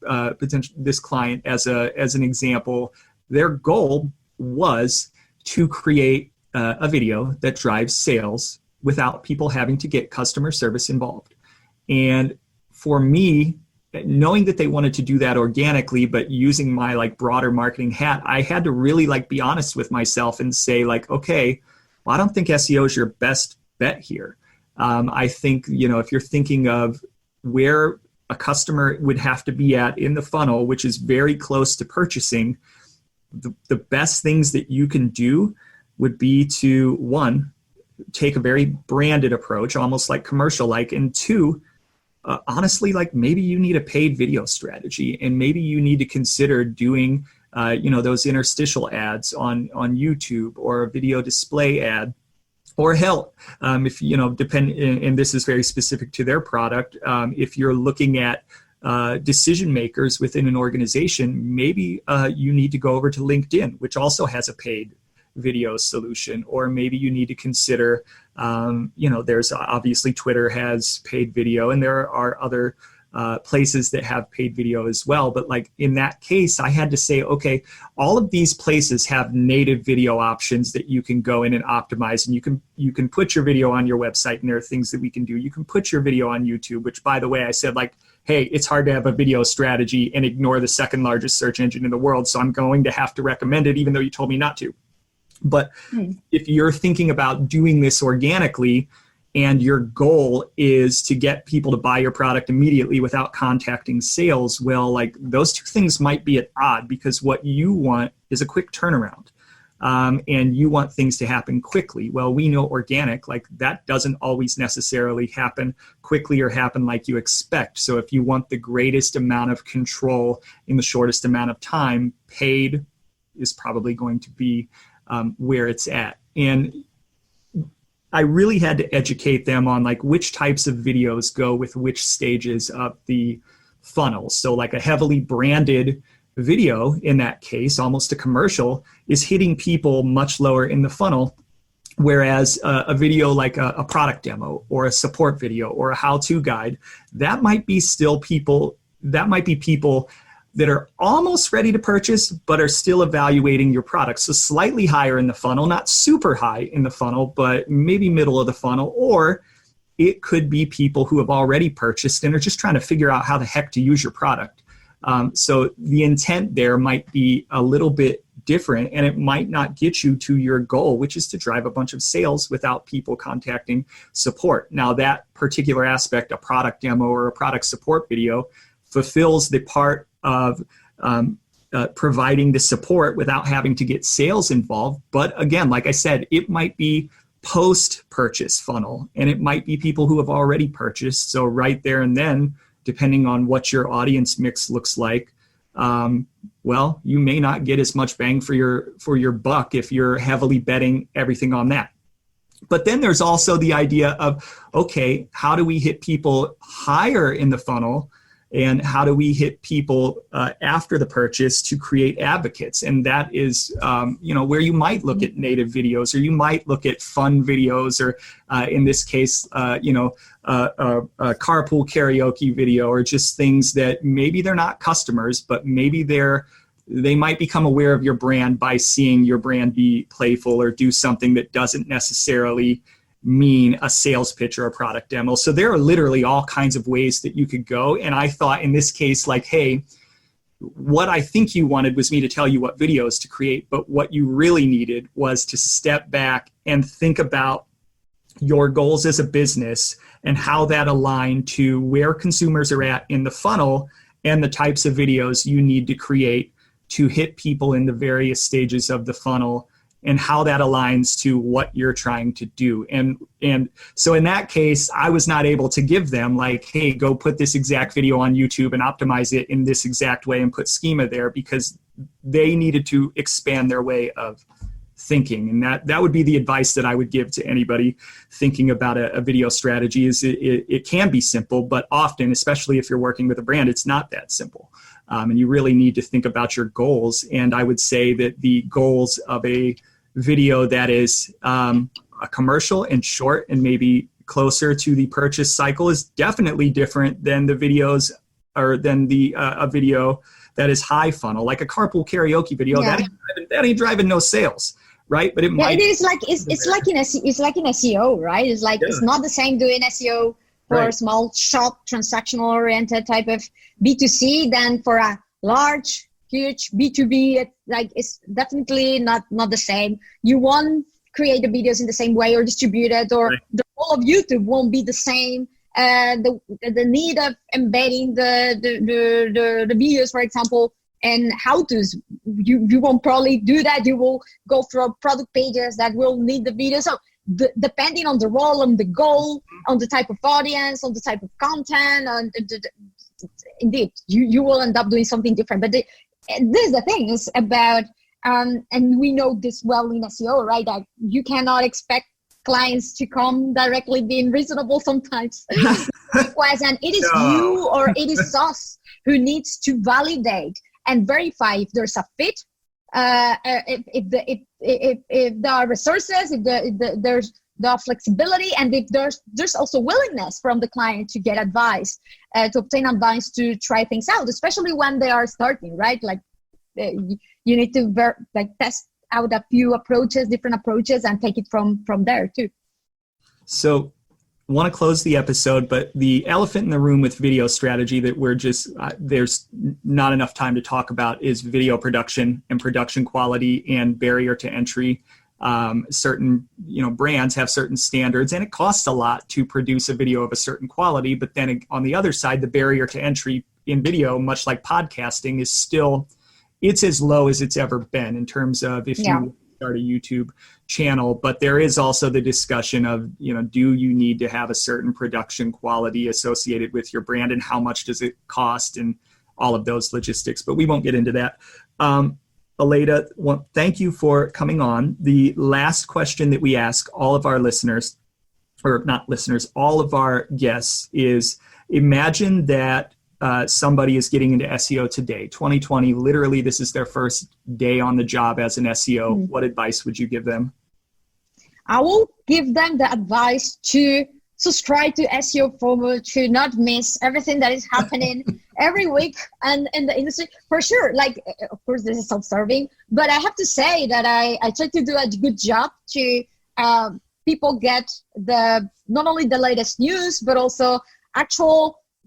this client as an example. Their goal was to create a video that drives sales without people having to get customer service involved. And for me, knowing that they wanted to do that organically, but using my like broader marketing hat, I had to really like be honest with myself and say like, okay, well, I don't think SEO is your best bet here. I think, if you're thinking of where a customer would have to be at in the funnel, which is very close to purchasing, the best things that you can do would be to, one, take a very branded approach, almost like commercial-like, and two, honestly, like maybe you need a paid video strategy, and maybe you need to consider doing, those interstitial ads on YouTube, or a video display ad, or hell, if and this is very specific to their product. If you're looking at decision makers within an organization, maybe you need to go over to LinkedIn, which also has a paid video solution, or maybe you need to consider, there's obviously Twitter has paid video, and there are other places that have paid video as well. But like in that case, I had to say, okay, all of these places have native video options that you can go in and optimize, and you can put your video on your website, and there are things that we can do. You can put your video on YouTube, which, by the way, I said like, hey, it's hard to have a video strategy and ignore the second largest search engine in the world, so I'm going to have to recommend it, even though you told me not to. But if you're thinking about doing this organically, and your goal is to get people to buy your product immediately without contacting sales, well, like those two things might be at odds, because what you want is a quick turnaround, and you want things to happen quickly. Well, we know organic, like that doesn't always necessarily happen quickly or happen like you expect. So if you want the greatest amount of control in the shortest amount of time, paid is probably going to be where it's at. And I really had to educate them on like which types of videos go with which stages of the funnel. So like a heavily branded video, in that case, almost a commercial, is hitting people much lower in the funnel, whereas a video like a product demo or a support video or a how-to guide, that might be people that are almost ready to purchase, but are still evaluating your product. So slightly higher in the funnel, not super high in the funnel, but maybe middle of the funnel. Or it could be people who have already purchased and are just trying to figure out how the heck to use your product. So the intent there might be a little bit different, and it might not get you to your goal, which is to drive a bunch of sales without people contacting support. Now, that particular aspect, a product demo or a product support video, fulfills the part of providing the support without having to get sales involved. But again, like I said, it might be post-purchase funnel, and it might be people who have already purchased. So right there and then, depending on what your audience mix looks like, well, you may not get as much bang for your buck if you're heavily betting everything on that. But then there's also the idea of, okay, how do we hit people higher in the funnel? And how do we hit people after the purchase to create advocates? And that is, where you might look at native videos, or you might look at fun videos, or in this case, a carpool karaoke video, or just things that maybe they're not customers, but maybe they might become aware of your brand by seeing your brand be playful or do something that doesn't necessarily mean a sales pitch or a product demo. So there are literally all kinds of ways that you could go. And I thought in this case, like, hey, what I think you wanted was me to tell you what videos to create, but what you really needed was to step back and think about your goals as a business and how that aligned to where consumers are at in the funnel and the types of videos you need to create to hit people in the various stages of the funnel, and how that aligns to what you're trying to do. And so in that case, I was not able to give them like, hey, go put this exact video on YouTube and optimize it in this exact way and put schema there, because they needed to expand their way of thinking. And that would be the advice that I would give to anybody thinking about a video strategy. Is it can be simple, but often, especially if you're working with a brand, it's not that simple. And you really need to think about your goals. And I would say that the goals of a video that is a commercial and short and maybe closer to the purchase cycle is definitely different than the videos, or than a video that is high funnel, like a carpool karaoke video. Yeah. That ain't driving no sales, right? But it might. It is like it's like in SEO, right? It's like It's not the same doing SEO for a small shop, transactional oriented type of B2C than for a large, huge B2B. It's definitely not the same. You won't create the videos in the same way or distribute it, or the role of YouTube won't be the same. The need of embedding the videos, for example, and how-tos, you won't probably do that. You will go through product pages that will need the video. So depending on the role, on the goal, on the type of audience, on the type of content, indeed, you will end up doing something different. But this is the thing, is about, and we know this well in SEO, right? That you cannot expect clients to come directly, being reasonable sometimes. And it is you or it is us who needs to validate and verify if there's a fit, if there are resources, if there's the flexibility, and if there's also willingness from the client to get advice, to obtain advice, to try things out, especially when they are starting, right? Like you need to test out a few different approaches, and take it from there too. So I want to close the episode, but the elephant in the room with video strategy that we're just, there's not enough time to talk about, is video production and production quality and barrier to entry. Certain, brands have certain standards, and it costs a lot to produce a video of a certain quality. But then on the other side, the barrier to entry in video, much like podcasting, is still, it's as low as it's ever been in terms of if you start a YouTube channel. But there is also the discussion of, do you need to have a certain production quality associated with your brand, and how much does it cost, and all of those logistics. But we won't get into that. Aleyda, thank you for coming on. The last question that we ask all of our listeners, or not listeners, all of our guests, is, imagine that somebody is getting into SEO today, 2020, literally this is their first day on the job as an SEO. What advice would you give them? I will give them the advice to subscribe to SEO FOMO to not miss everything that is happening every week and in the industry. For sure, like, of course, this is self-serving, but I have to say that I try to do a good job to people get not only the latest news, but also actual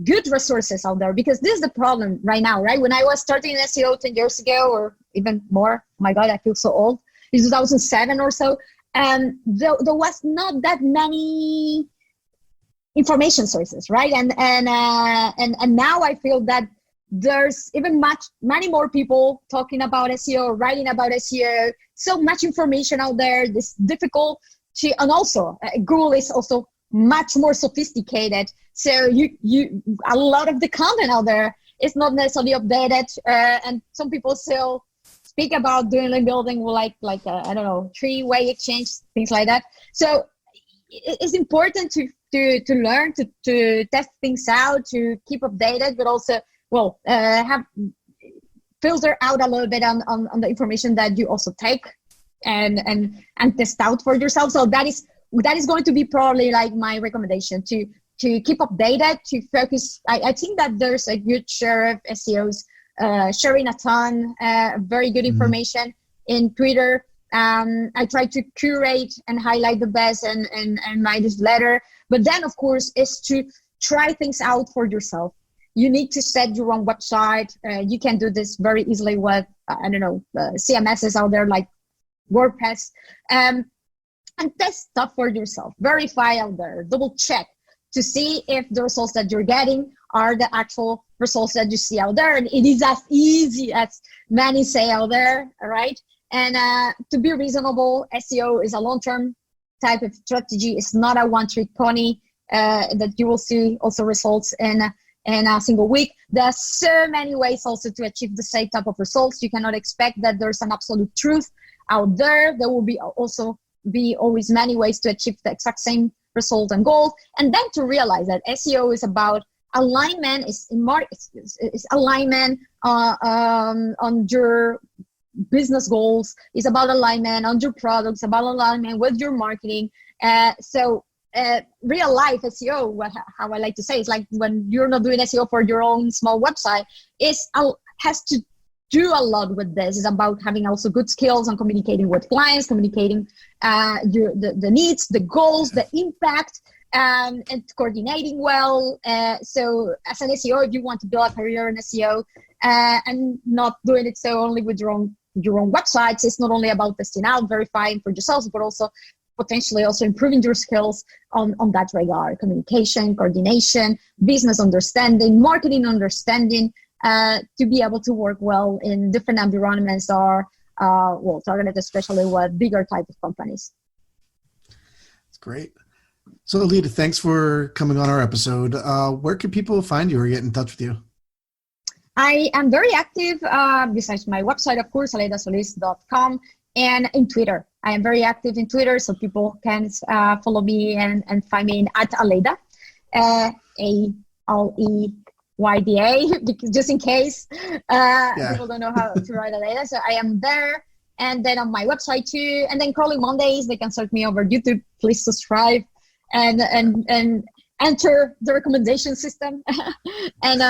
good resources out there, because this is the problem right now, right? When I was starting in SEO 10 years ago, or even more, oh my God, I feel so old. It's 2007 or so. And there was not that many information sources, right? And now I feel that there's even many more people talking about SEO, writing about SEO, so much information out there. It's difficult to, and also Google is also much more sophisticated. So you a lot of the content out there is not necessarily updated, and some people still speak about doing link building like I don't know, three-way exchange, things like that. So it's important to learn to test things out, to keep updated, but also have filter out a little bit on the information that you also take and test out for yourself. So that is going to be probably like my recommendation, to keep updated, to focus. I think that there's a good share of SEOs sharing a ton, very good information in Twitter. I try to curate and highlight the best and my newsletter. But then, of course, is to try things out for yourself. You need to set your own website. You can do this very easily with, CMSs out there like WordPress. And test stuff for yourself. Verify out there. Double check to see if the results that you're getting are the actual results that you see out there. And it is as easy as many say out there, right? And to be reasonable, SEO is a long-term type of strategy. It's not a one-trick pony that you will see also results in a single week. There's so many ways also to achieve the same type of results. You cannot expect that there's an absolute truth out there. There will be always many ways to achieve the exact same result and goal. And then to realize that SEO is about alignment, is alignment on your business goals, is about alignment on your products, about alignment with your marketing. So real life SEO, how I like to say, is like when you're not doing SEO for your own small website, has to do a lot with this. It's about having also good skills on communicating with clients, communicating the needs, the goals, the impact, and coordinating well. So as an SEO, if you want to build a career in SEO and not doing it so only with your own websites, it's not only about testing out, verifying for yourselves, but also potentially also improving your skills on that regard: communication, coordination, business understanding, marketing understanding, to be able to work well in different environments or targeted especially with bigger type of companies. That's great. So Aleyda, thanks for coming on our episode. Where can people find you or get in touch with you? I am very active, besides my website, of course, aleydasolis.com, and in Twitter. I am very active in Twitter, so people can follow me and find me at Aleyda, ALEYDA, because just in case people don't know how to write Aleyda. So I am there, and then on my website too. And then Crawling Mondays, they can search me over YouTube. Please subscribe and enter the recommendation system. and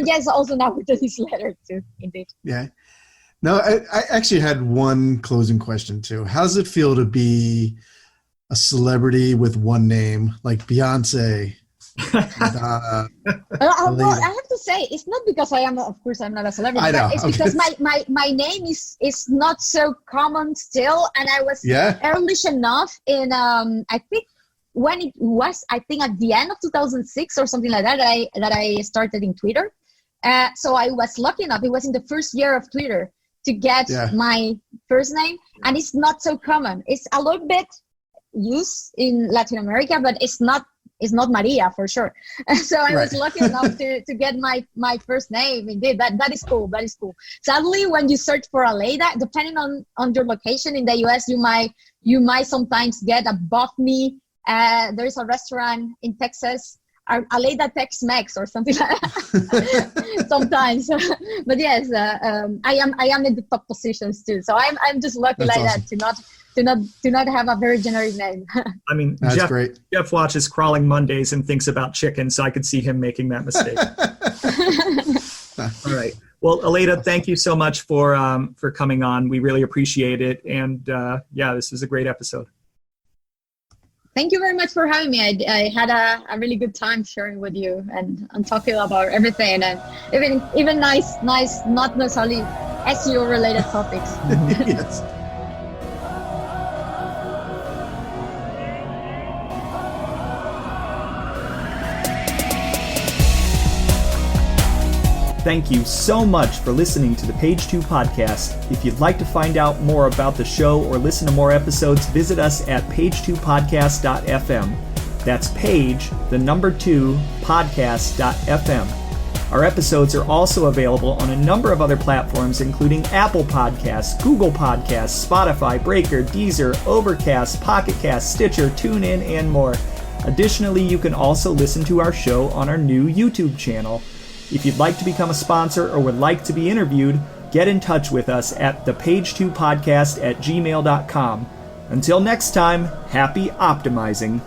yes, also now with the newsletter too, indeed. Yeah. No, I actually had one closing question too. How does it feel to be a celebrity with one name, like Beyonce? Well, I have to say, it's not because I'm not a celebrity. I know. It's because my name is not so common still, and I was early enough in I think when it was, I think at the end of 2006 or something like that I started in Twitter. So I was lucky enough. It was in the first year of Twitter to get my first name, and it's not so common. It's a little bit used in Latin America, but it's not Maria for sure. So I was lucky enough to get my first name. Indeed, that is cool. That is cool. Sadly, when you search for Aleyda, depending on your location in the US, you might sometimes get above me. There's a restaurant in Texas, Aleyda Tex-Mex or something like that. Sometimes, but yes, I am in the top positions too. So I'm just lucky like that not have a very generic name. I mean, That's great. Jeff watches Crawling Mondays and thinks about chicken, so I could see him making that mistake. All right. Well, Aleyda, thank you so much for coming on. We really appreciate it. And this was a great episode. Thank you very much for having me. I had a really good time sharing with you and talking about everything, and even nice, not necessarily SEO related topics. Yes. Thank you so much for listening to the Page 2 podcast. If you'd like to find out more about the show or listen to more episodes, visit us at page2podcast.fm. That's page, 2, podcast.fm. Our episodes are also available on a number of other platforms, including Apple Podcasts, Google Podcasts, Spotify, Breaker, Deezer, Overcast, Pocket Cast, Stitcher, TuneIn, and more. Additionally, you can also listen to our show on our new YouTube channel. If you'd like to become a sponsor or would like to be interviewed, get in touch with us at thepage2podcast@gmail.com. Until next time, happy optimizing.